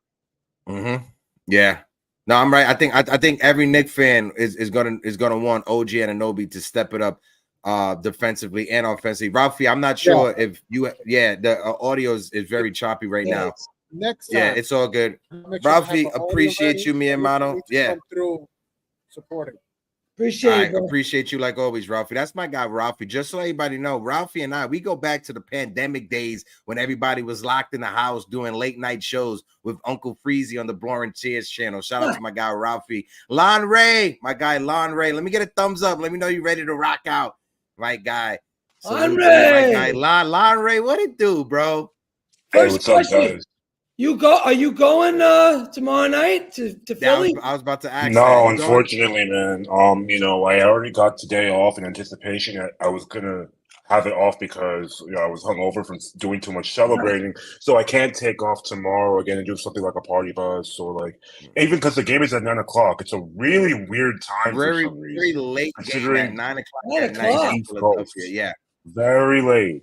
Mm-hmm. Yeah. No, I'm right. I think every Knicks fan is gonna want OG Anunoby to step it up defensively and offensively. Ralphie, I'm not sure if you the audio is very choppy right now. Next time. Yeah, it's all good. Ralphie, appreciate you, mi hermano. Yeah. Come through supporting. Appreciate you like always, Ralphie. That's my guy, Ralphie. Just so everybody know, Ralphie and I, we go back to the pandemic days when everybody was locked in the house doing late night shows with Uncle Freezy on the Blowing Tears channel. Shout out to my guy, Ralphie. Lon Ray, my guy, Lon Ray. Let me get a thumbs up. Let me know you're ready to rock out. My guy. Lon Ray. My guy, Lon Ray. What it do, bro? Hey, what's up, guys? Are you going tomorrow night to Philly? I was about to ask. No, unfortunately, man. You know, I already got today off in anticipation. I was gonna have it off because I was hungover from doing too much celebrating. So I can't take off tomorrow again and do something like a party bus or like even because the game is at 9 o'clock. It's a really weird time for some reason. Very late game at 9 o'clock at night. Yeah. Very late.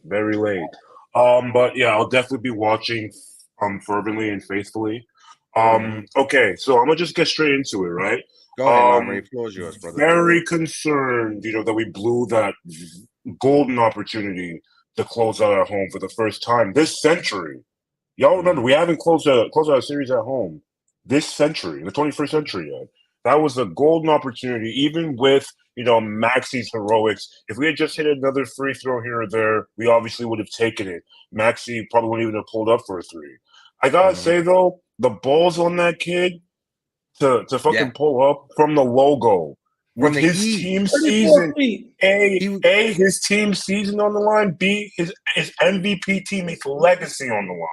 But yeah, I'll definitely be watching fervently and faithfully. Okay, so I'm gonna just get straight into it, right? Go ahead, Ray. Floor is yours, brother. Very concerned, that we blew that golden opportunity to close out at home for the first time this century. Y'all remember we haven't closed out a series at home this century, the 21st century yet. That was a golden opportunity, even with Maxey's heroics. If we had just hit another free throw here or there, we obviously would have taken it. Maxey probably wouldn't even have pulled up for a three. I gotta say though, the balls on that kid to fucking pull up from the logo with his team season. His team season on the line. B, his MVP team, his legacy on the line.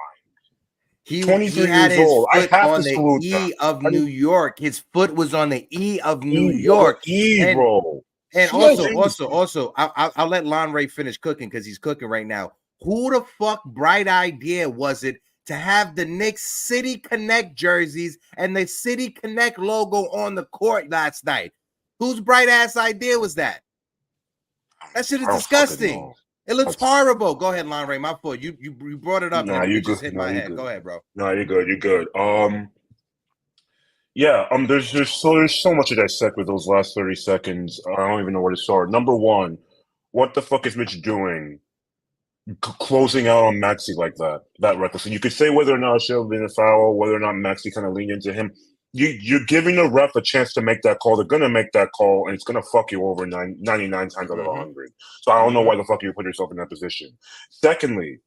He 23 had years his old. I foot have on to the salute E of New York. His foot was on the E of New York. Bro. And also, I'll let Lon Ray finish cooking because he's cooking right now. Who the fuck bright idea was it to have the Knicks City Connect jerseys and the City Connect logo on the court last night? Whose bright ass idea was that? That shit is disgusting. It looks horrible. Go ahead, Lon Ray. My fault. You brought it up and it just hit my head. Good. Go ahead, bro. No, you're good. You're good. Yeah. There's so much to dissect with those last 30 seconds. I don't even know where to start. Number one, what the fuck is Mitch doing? Closing out on Maxey like that reckless. And you could say whether or not it should have been a foul, whether or not Maxey kind of leaned into him. You're giving the ref a chance to make that call. They're gonna make that call, and it's gonna fuck you over 99 times out of 100. So I don't know why the fuck you put yourself in that position. Secondly,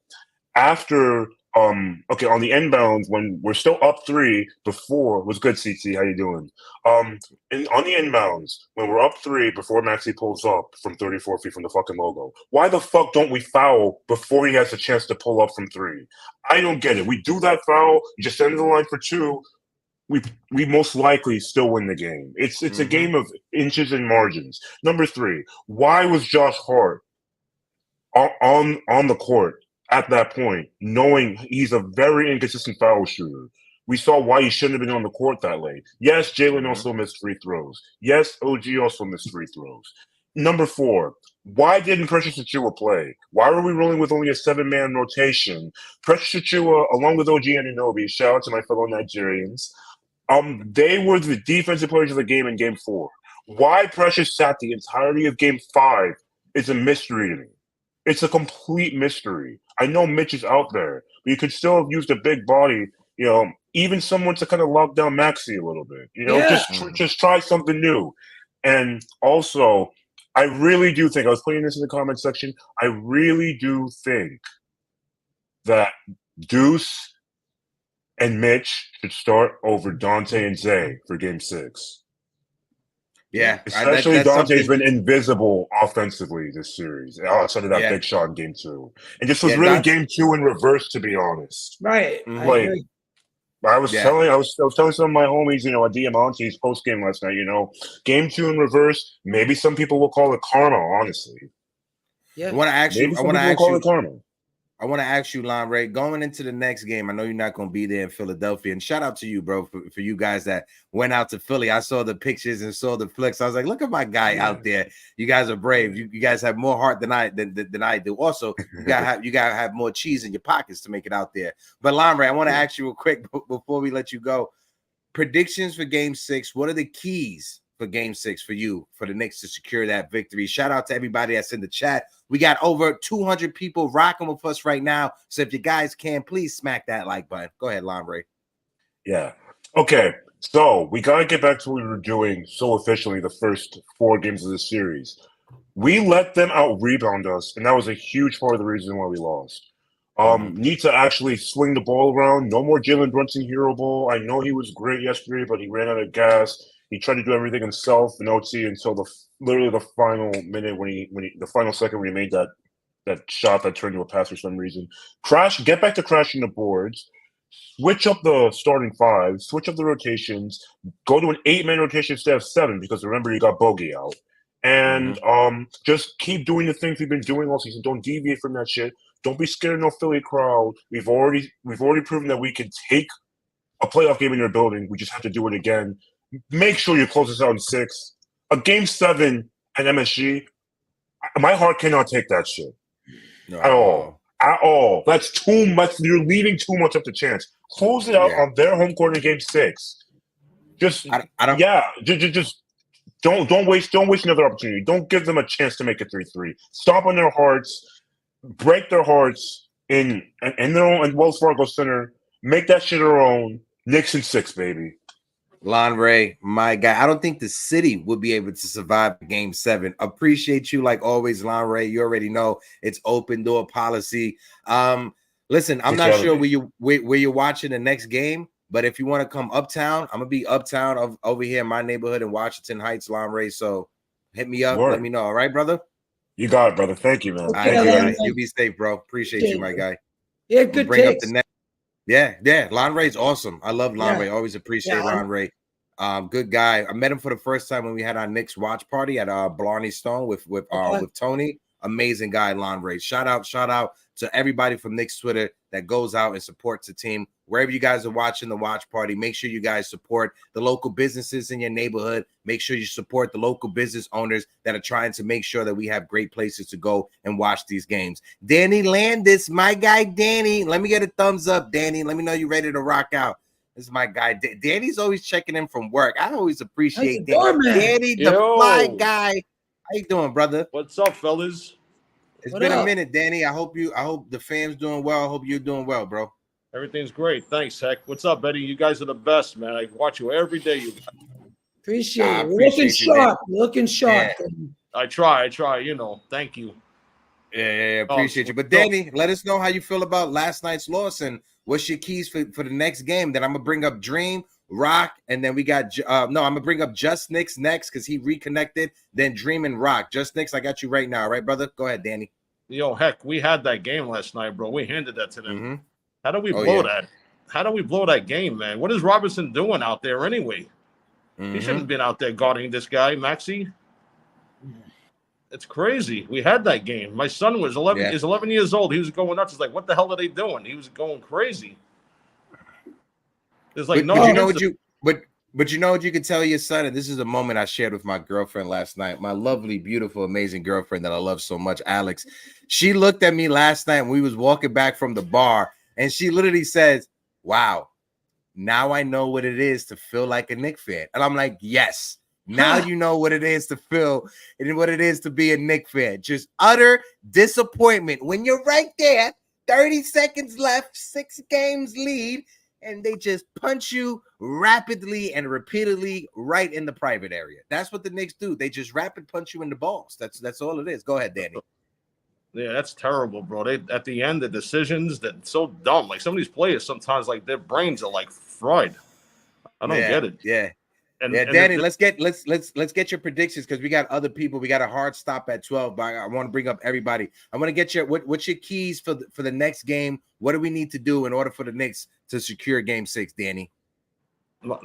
after on the inbounds when we're still up 3 before was good. CT, how you doing? On the inbounds when we're up 3 before Maxey pulls up from 34 feet from the fucking logo. Why the fuck don't we foul before he has a chance to pull up from 3? I don't get it. We do that foul. You just send it to the line for 2. we most likely still win the game. It's a game of inches and margins. Number 3, why was Josh Hart on the court at that point, knowing he's a very inconsistent foul shooter? We saw why he shouldn't have been on the court that late. Yes, Jalen also missed free throws. Yes, OG also missed free throws. Number 4, why didn't Precious Achiuwa play? Why were we rolling with only a 7-man rotation? Precious Achiuwa, along with OG Anunoby, shout out to my fellow Nigerians, they were the defensive players of the game in Game 4. Why Precious sat the entirety of Game 5 is a mystery to me. It's a complete mystery. I know Mitch is out there, but you could still have used a big body, even someone to kind of lock down Maxey a little bit. Just try something new. And also, I really do think, I was putting this in the comment section, I really do think that Deuce and Mitch should start over Dante and Zay for Game 6. Yeah. Especially Dante's been invisible offensively this series. Outside of that big shot in Game 2. And this was really Game 2 in reverse, to be honest. Right. I was telling some of my homies, at Diamante's post game last night, Game 2 in reverse, maybe some people will call it karma, honestly. Yeah. I want to ask you, Lon Ray, going into the next game, I know you're not going to be there in Philadelphia, and shout out to you, bro, for you guys that went out to Philly. I saw the pictures and saw the flicks. I was like, look at my guy out there. You guys are brave. You guys have more heart than I do. Also, you gotta have more cheese in your pockets to make it out there. But Lon Ray, I want to ask you real quick before we let you go. Predictions for Game 6. What are the keys for Game 6 for you, for the Knicks to secure that victory? Shout out to everybody that's in the chat. We got over 200 people rocking with us right now. So if you guys can, please smack that like button. Go ahead, Lon Ray. Yeah. Okay. So we got to get back to what we were doing so efficiently the first 4 games of the series. We let them out-rebound us, and that was a huge part of the reason why we lost. Need to actually swing the ball around. No more Jalen Brunson hero ball. I know he was great yesterday, but he ran out of gas. He tried to do everything himself in OT until literally the final minute the final second when he made that shot that turned into a pass for some reason. Get back to crashing the boards. Switch up the starting 5. Switch up the rotations. Go to an 8-man rotation instead of 7 because remember you got Boogie out. And just keep doing the things we've been doing all season. Don't deviate from that shit. Don't be scared of no Philly crowd. We've already proven that we can take a playoff game in your building. We just have to do it again. Make sure you close this out in 6. A Game 7 at MSG, my heart cannot take that shit. No. At all. That's too much. You're leaving too much up to chance. Close it out on their home court in Game 6. Just don't waste another opportunity. Don't give them a chance to make it 3-3. Stomp on their hearts, break their hearts in their own Wells Fargo Center. Make that shit our own. Knicks in 6, baby. Lon Ray, my guy. I don't think the city would be able to survive Game 7. Appreciate you like always, Lon Ray. You already know it's open door policy. Listen, I'm not sure where you're watching the next game, but if you want to come uptown, I'm gonna be uptown over here in my neighborhood in Washington Heights, Lon Ray. So hit me up. Let me know. All right, brother. You got it, brother. Thank you, man. You be safe, bro. Appreciate you, my guy. Yeah, good bring takes. Up the next. Yeah. Lon Ray's awesome. I love Lon Ray. Always appreciate Lon Ray. Good guy. I met him for the first time when we had our Knicks watch party at Blarney Stone with Tony. Amazing guy, Lon Ray. Shout out to everybody from Knicks Twitter that goes out and supports the team. Wherever you guys are watching the watch party, make sure you guys support the local businesses in your neighborhood. Make sure you support the local business owners that are trying to make sure that we have great places to go and watch these games. Danny Landis, my guy Danny. Let me get a thumbs up, Danny. Let me know you're ready to rock out. This is my guy. Danny's always checking in from work. I always appreciate Danny, the fly guy. How you doing, brother? What's up, fellas? It's been a minute, Danny. I hope the fam's doing well. I hope you're doing well, bro. Everything's great. Thanks, Heck. What's up, Betty? You guys are the best, man. I watch you every day. Appreciate it. Looking sharp. Looking sharp. Yeah. I try. Thank you. Yeah. Appreciate you. But Danny, let us know how you feel about last night's loss and what's your keys for the next game. Then I'm gonna bring up Dream, Rock, and then we got I'm gonna bring up Just Knicks next because he reconnected. Then Dream and Rock. Just Knicks, I got you right now, right, brother? Go ahead, Danny. Heck, we had that game last night, bro. We handed that to them. How do we blow that? how do we blow that game, man? What is Robinson doing out there anyway? He shouldn't have been out there guarding this guy, Maxey. It's crazy. We had that game. My son was 11. Yeah. Is 11 years old. He was going nuts. He's like, "What the hell are they doing?" He was going crazy. There's like but you know what you but you know what you can tell your son, and this is a moment I shared with my girlfriend last night. My lovely, beautiful, amazing girlfriend that I love so much, Alex. She looked at me last night when we was walking back from the bar, and she literally says, "Wow, now I know what it is to feel like a Knicks fan." And I'm like, yes. Now you know what it is to feel and what it is to be a Knicks fan. Just utter disappointment when you're right there, 30 seconds left, 6 games lead, and they just punch you rapidly and repeatedly right in the private area. That's what the Knicks do. They just rapid punch you in the balls. That's all it is. Go ahead, Danny. Yeah, that's terrible, bro. They at the end, the decisions that's so dumb. Like some of these players, sometimes like their brains are like fried. I don't get it. Yeah. And Danny, let's get your predictions because we got other people. We got a hard stop at 12, but I want to bring up everybody. I want to get your what's your keys for the next game? What do we need to do in order for the Knicks to secure Game 6, Danny?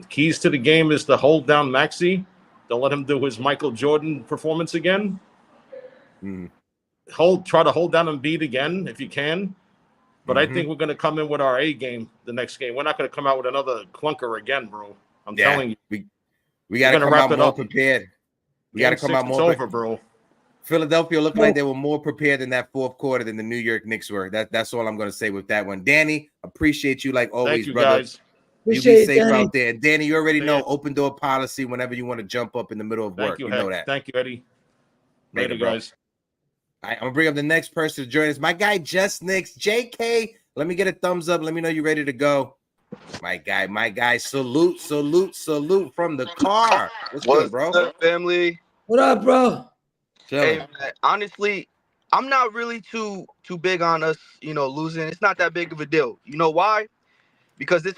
Keys to the game is to hold down Maxey. Don't let him do his Michael Jordan performance again. Try to hold down Embiid again if you can. But I think we're going to come in with our A game the next game. We're not going to come out with another clunker again, bro. I'm telling you. We got to come out more prepared. We got to come out more over, bro. Philadelphia looked like they were more prepared in that fourth quarter than the New York Knicks were. That's all I'm going to say with that one. Danny, appreciate you like always, brother. Guys. You be safe out there. Danny, you already know open door policy whenever you want to jump up in the middle of work. You know that. Thank you, Eddie. Later, guys. All right, I'm going to bring up the next person to join us. My guy, Just Knicks. JK, let me get a thumbs up. Let me know you're ready to go. My guy, salute from the car. What's good, bro? What's up, family? What up, bro? Hey, man, honestly, I'm not really too big on us, losing. It's not that big of a deal. You know why? Because this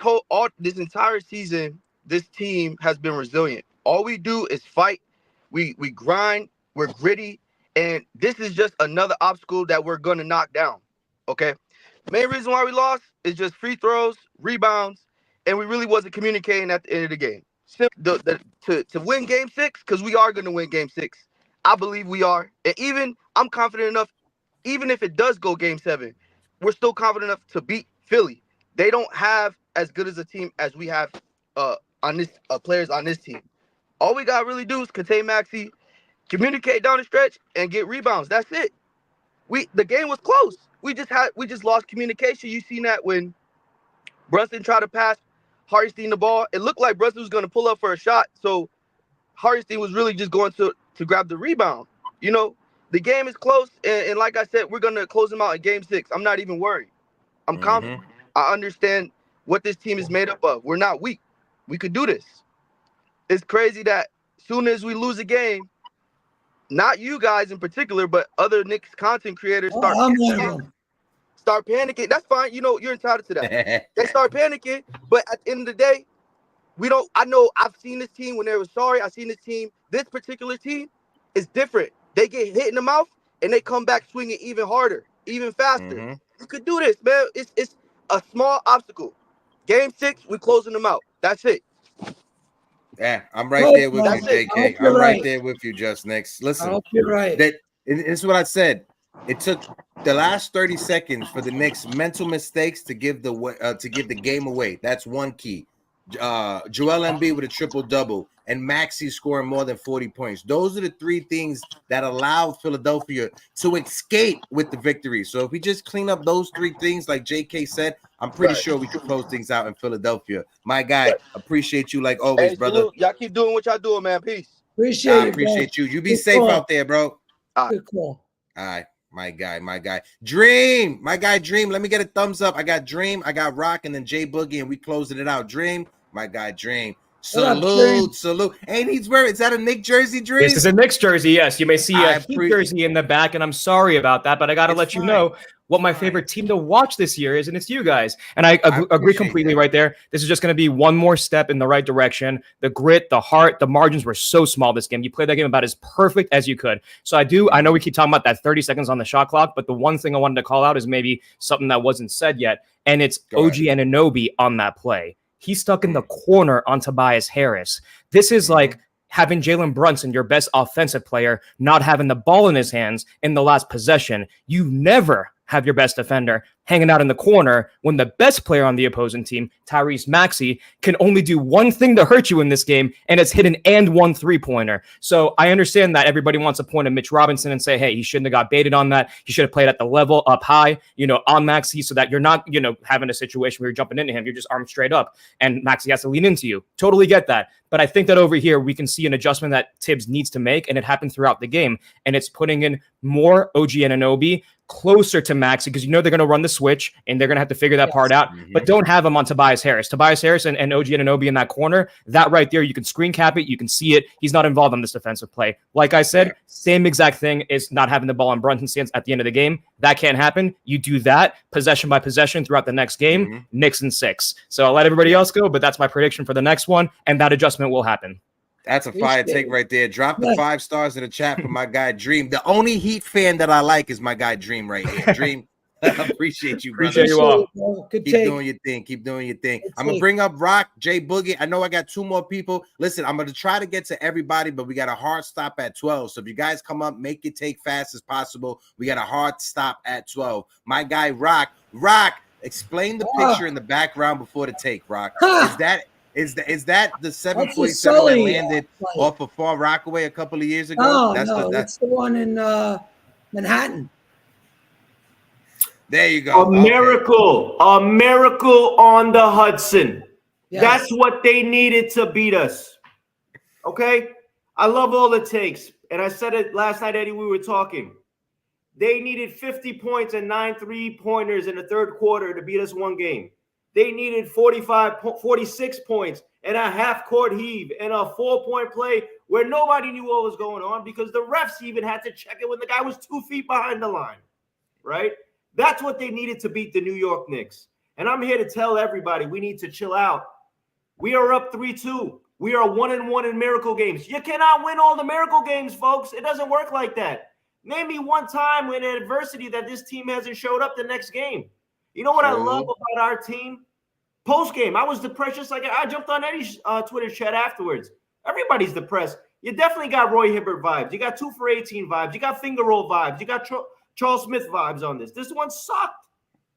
entire season, this team has been resilient. All we do is fight. We grind. We're gritty, and this is just another obstacle that we're gonna knock down. Okay. Main reason why we lost is just free throws, rebounds, and we really wasn't communicating at the end of the game. To win Game 6, because we are going to win Game 6. I believe we are. And I'm confident enough, even if it does go Game 7, we're still confident enough to beat Philly. They don't have as good as a team as we have players on this team. All we got to really do is contain Maxey, communicate down the stretch, and get rebounds. That's it. The game was close. We just lost communication. You seen that when Brunson tried to pass Hartenstein the ball. It looked like Brunson was going to pull up for a shot. So Hartenstein was really just going to grab the rebound. The game is close. And like I said, we're going to close them out in Game 6. I'm not even worried. I'm confident. I understand what this team is made up of. We're not weak. We could do this. It's crazy that soon as we lose a game, not you guys in particular, but other Knicks content creators start panicking. That's fine. You're entitled to that. They start panicking, but at the end of the day, I know I've seen this team when they were sorry. I've seen this team. This particular team is different. They get hit in the mouth and they come back swinging even harder, even faster. You could do this, man. It's a small obstacle. Game 6, we're closing them out. That's it. Yeah, I'm right there with you, JK. I'm right there with you, Just Knicks. Listen, you're right. This is what I said. It took the last 30 seconds for the Knicks' mental mistakes to give the game away. That's one key. Joel Embiid with a triple-double and Maxey scoring more than 40 points. Those are the 3 things that allowed Philadelphia to escape with the victory. So if we just clean up those 3 things, like JK said, I'm pretty sure we can close things out in Philadelphia. My guy, appreciate you like always, brother. Salute. Y'all keep doing what y'all doing, man. Peace. Appreciate you. You be safe out there, bro. Good call. All right. My guy. Dream. My guy, Dream. Let me get a thumbs up. I got Dream, I got Rock, and then J Boogie, and we closing it out. Dream, my guy, Dream. Salute. Ain't he's wearing? Is that a Knicks jersey, Dream? This is a Knicks jersey, yes. You may see a Heat jersey in the back, and I'm sorry about that, but I got to let you know what my favorite team to watch this year is, and it's you guys. And I agree completely right there. This is just going to be one more step in the right direction. The grit, the heart, the margins were so small this game. You played that game about as perfect as you could. So I know we keep talking about that 30 seconds on the shot clock, but the one thing I wanted to call out is maybe something that wasn't said yet, and it's OG Anunoby on that play. He's stuck in the corner on Tobias Harris. This is like having Jalen Brunson, your best offensive player, not having the ball in his hands in the last possession. You never have your best defender hanging out in the corner when the best player on the opposing team, Tyrese Maxey, can only do one thing to hurt you in this game, and it's hit an and one three-pointer. So I understand that everybody wants to point at Mitch Robinson and say, hey, he shouldn't have got baited on that. He should have played at the level up high, on Maxey, so that you're not, having a situation where you're jumping into him. You're just armed straight up, and Maxey has to lean into you. Totally get that. But I think that over here, we can see an adjustment that Tibbs needs to make, and it happened throughout the game. And it's putting in more OG Anunoby closer to Maxey, because they're going to run the switch, and they're going to have to figure that part out. But don't have him on Tobias Harris. Tobias Harris and OG Anunoby in that corner, that right there, you can screen cap it. You can see it. He's not involved on this defensive play. Like I said, same exact thing is not having the ball on Brunson's hands at the end of the game. That can't happen. You do that possession by possession throughout the next game, Knicks in 6. So I'll let everybody else go, but that's my prediction for the next one, and that adjustment will happen. That's a fire take right there. Drop the 5 stars in the chat for my guy Dream. The only Heat fan that I like is my guy Dream right here. Dream, I appreciate you, brother. Appreciate you all. Keep doing your thing. Keep doing your thing. I'm going to bring up Rock, J Boogie. I know I got 2 more people. Listen, I'm going to try to get to everybody, but we got a hard stop at 12. So if you guys come up, make your take fast as possible. We got a hard stop at 12. My guy Rock, explain the picture in the background before the take, Rock. Is that the 747 that landed off of Far Rockaway a couple of years ago? That's the one in Manhattan. There you go. A miracle on the Hudson. Yes. That's what they needed to beat us. Okay? I love all it takes. And I said it last night, Eddie, we were talking. They needed 50 points and 9 3-pointers in the third quarter to beat us one game. They needed 46 points and a half-court heave and a 4-point play where nobody knew what was going on because the refs even had to check it when the guy was 2 feet behind the line, right? That's what they needed to beat the New York Knicks. And I'm here to tell everybody we need to chill out. We are up 3-2. We are 1-1 in miracle games. You cannot win all the miracle games, folks. It doesn't work like that. Name me one time in adversity that this team hasn't showed up the next game. You know what I love about our team? Post-game, I was depressed just like I jumped on Eddie's Twitter chat afterwards. Everybody's depressed. You definitely got Roy Hibbert vibes. You got 2 for 18 vibes. You got finger roll vibes. You got Charles Smith vibes on this. This one sucked,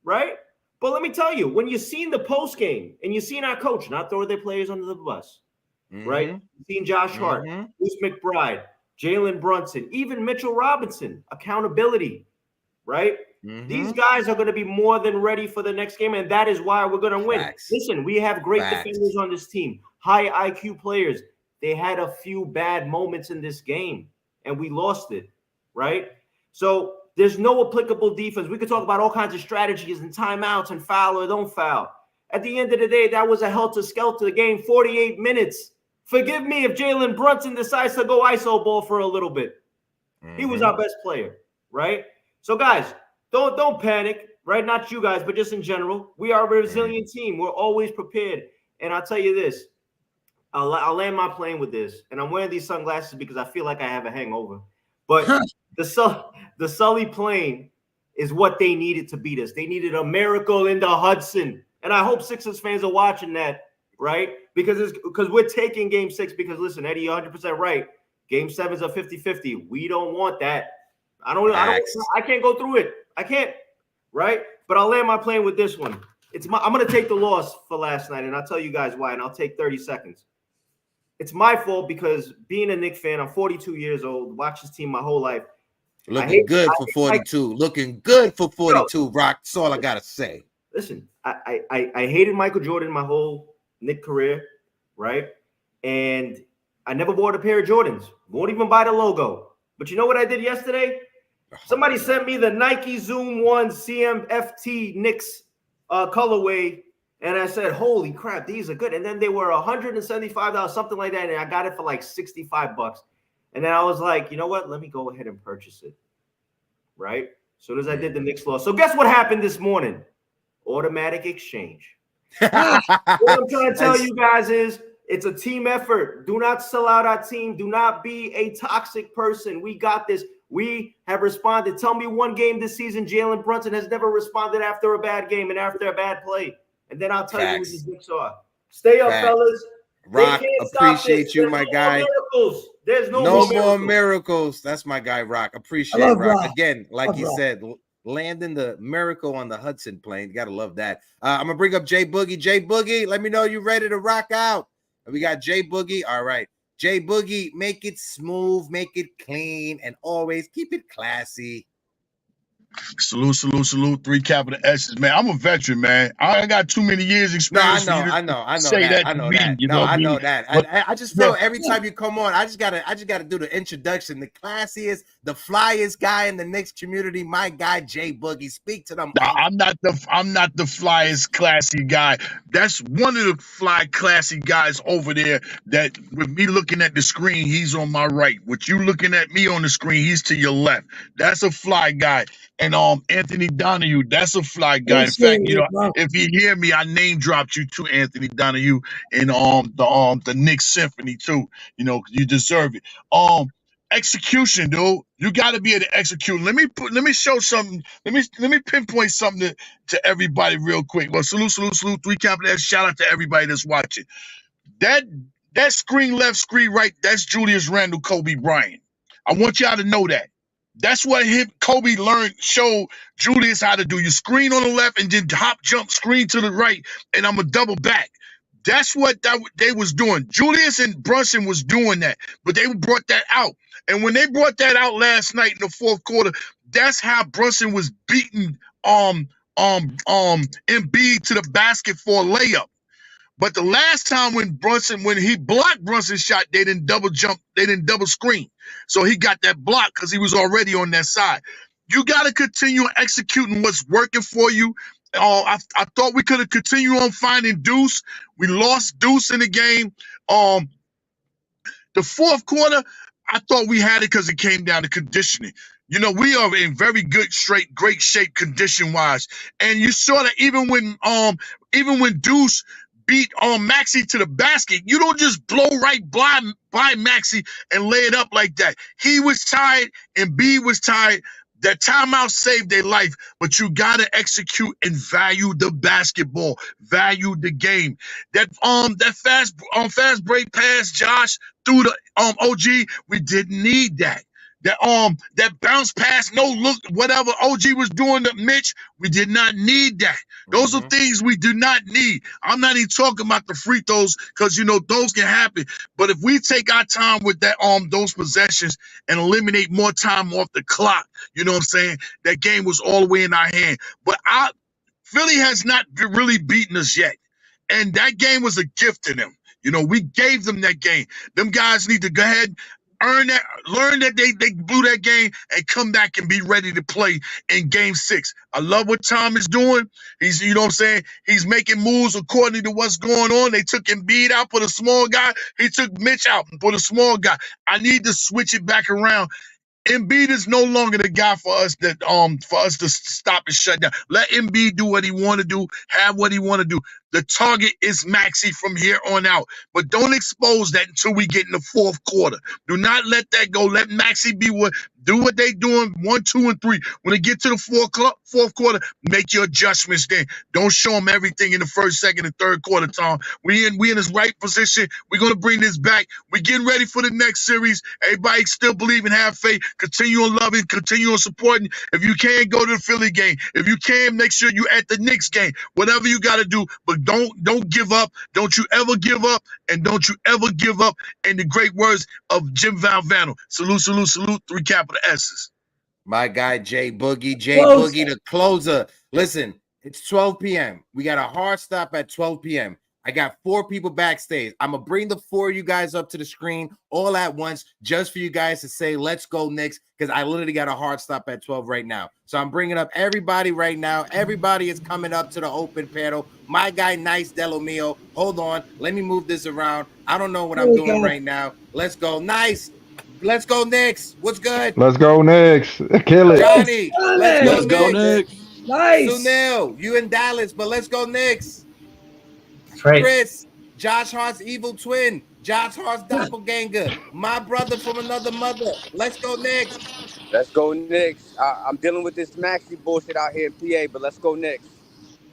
right? But let me tell you, when you've seen the post-game and you've seen our coach not throw their players under the bus, right? You've seen Josh Hart, Bruce McBride, Jalen Brunson, even Mitchell Robinson, accountability, right? These guys are going to be more than ready for the next game, and that is why we're going to win. Listen, we have great defenders on this team, high IQ players. They had a few bad moments in this game, and we lost it, right? So there's no applicable defense. We could talk about all kinds of strategies and timeouts and foul or don't foul. At the end of the day, that was a helter-skelter game, 48 minutes. Forgive me if Jalen Brunson decides to go iso ball for a little bit. He was our best player, right? So, guys, don't panic, right? Not you guys, but just in general. We are a resilient team. We're always prepared. And I'll tell you this. I'll land my plane with this. And I'm wearing these sunglasses because I feel like I have a hangover. But the Sully plane is what they needed to beat us. They needed a miracle in the Hudson. And I hope Sixers fans are watching that, right? Because we're taking game 6 because, listen, Eddie, you're 100% right. Game 7's a 50-50. We don't want that. I can't go through it. I can't, right? But I'll land my plane with this one. I'm going to take the loss for last night, and I'll tell you guys why, and I'll take 30 seconds. It's my fault because being a Knicks fan, I'm 42 years old, watched this team my whole life. Looking good for 42, Rock. That's all I got to say. Listen, I hated Michael Jordan my whole Knicks career, right? And I never bought a pair of Jordans. Won't even buy the logo. But you know what I did yesterday? Somebody sent me the Nike Zoom 1 CMFT Knicks colorway, And I said, holy crap, these are good. And then they were $175, something like that. And I got it for like $65. And then I was like, you know what? Let me go ahead and purchase it. Right? As soon as I did the Knicks loss. So guess what happened this morning? Automatic exchange. What I'm trying to tell you guys is it's a team effort. Do not sell out our team. Do not be a toxic person. We got this. We have responded. Tell me one game this season Jalen Brunson has never responded after a bad game and after a bad play. And then I'll tell you what these Knicks are. Stay up, fellas. Rock, appreciate you, my guy. Miracles. There's no more miracles. That's my guy, Rock. Appreciate Rock. Again, like you said, landing the miracle on the Hudson plane. You got to love that. I'm going to bring up Jay Boogie. Jay Boogie, let me know you're ready to rock out. We got Jay Boogie. All right. Jay Boogie, make it smooth, make it clean, and always keep it classy. Salute. 3 capital S's, man. I'm a veteran, man. I ain't got too many years experience. I know that. I just feel every time you come on, I just gotta do the introduction. The classiest, the flyest guy in the Knicks community, my guy Jay Boogie. Speak to them. I'm not the flyest classy guy. That's one of the fly classy guys over there. That with me looking at the screen, he's on my right. With you looking at me on the screen, he's to your left. That's a fly guy. And Anthony Donahue, that's a fly guy. In fact, if you hear me, I name dropped you too, Anthony Donahue, in the Knicks Symphony too. You deserve it. Execution, dude. You got to be able to execute. Let me show something. Let me pinpoint something to everybody real quick. Well, salute, 3 capital S. Shout out to everybody that's watching. That screen left, screen right, that's Julius Randle, Kobe Bryant. I want y'all to know that. That's what Kobe showed Julius how to do. You screen on the left and then hop, jump, screen to the right, and I'm a double back. That's what they was doing. Julius and Brunson was doing that, but they brought that out. And when they brought that out last night in the fourth quarter, that's how Brunson was beating Embiid to the basket for a layup. But the last time when he blocked Brunson's shot, they didn't double jump, they didn't double screen. So he got that block because he was already on that side. You got to continue executing what's working for you. I thought we could have continued on finding Deuce. We lost Deuce in the game. The fourth quarter, I thought we had it because it came down to conditioning. We are in very good, great shape condition-wise. And you saw that even when Deuce beat Maxey to the basket, you don't just blow right by Maxey and lay it up like that. He was tired and B was tired. That timeout saved their life, but you gotta execute and value the basketball, value the game. That fast break pass, Josh, through the OG, we didn't need that. That bounce pass, no look, whatever OG was doing to Mitch, we did not need that. Those are things we do not need. I'm not even talking about the free throws because those can happen. But if we take our time with that those possessions and eliminate more time off the clock, you know what I'm saying? That game was all the way in our hand. But Philly has not really beaten us yet. And that game was a gift to them. We gave them that game. Them guys need to go ahead, earn that, learn that they blew that game and come back and be ready to play in game 6. I love what Tom is doing. He's, he's making moves according to what's going on. They took Embiid out, put a small guy. He took Mitch out and put a small guy. I need to switch it back around. Embiid is no longer the guy for us to stop and shut down. Let Embiid do what he want to do, have what he want to do. The target is Maxey from here on out. But don't expose that until we get in the fourth quarter. Do not let that go. Let Maxey do what they doing 1, 2, and 3. When they get to the fourth quarter, make your adjustments then. Don't show them everything in the first, second, and third quarter, Tom. We in his right position. We're going to bring this back. We're getting ready for the next series. Everybody still believe and have faith. Continue on loving, continue on supporting. If you can, go to the Philly game. If you can, make sure you at the Knicks game. Whatever you got to do, but don't give up. Don't you ever give up, and don't you ever give up. In the great words of Jim Valvano. Salute, 3 capital S's. My guy, Jay Boogie. Boogie, the closer. Listen, it's 12 p.m. We got a hard stop at 12 p.m. I got 4 people backstage. I'm going to bring the 4 of you guys up to the screen all at once just for you guys to say, let's go Knicks, because I literally got a hard stop at 12 right now. So I'm bringing up everybody right now. Everybody is coming up to the open panel. My guy, Nice Delomio. Hold on. Let me move this around. I don't know what I'm doing right now. Let's go. Nice. Let's go Knicks. What's good? Let's go Knicks. Kill it. Johnny, let's go Knicks. Knicks. Nice. Sunil, you in Dallas, but let's go Knicks. Right. Chris, Josh Hart's evil twin, Josh Hart's doppelganger, my brother from another mother. Let's go Knicks. Let's go Knicks. I'm dealing with this Maxi bullshit out here in PA, but let's go Knicks.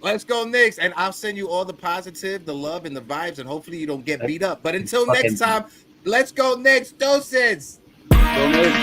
Let's go Knicks, and I'll send you all the positive, the love, and the vibes, and hopefully you don't get beat up. But until next time, let's go Knicks. Doses. Go Knicks.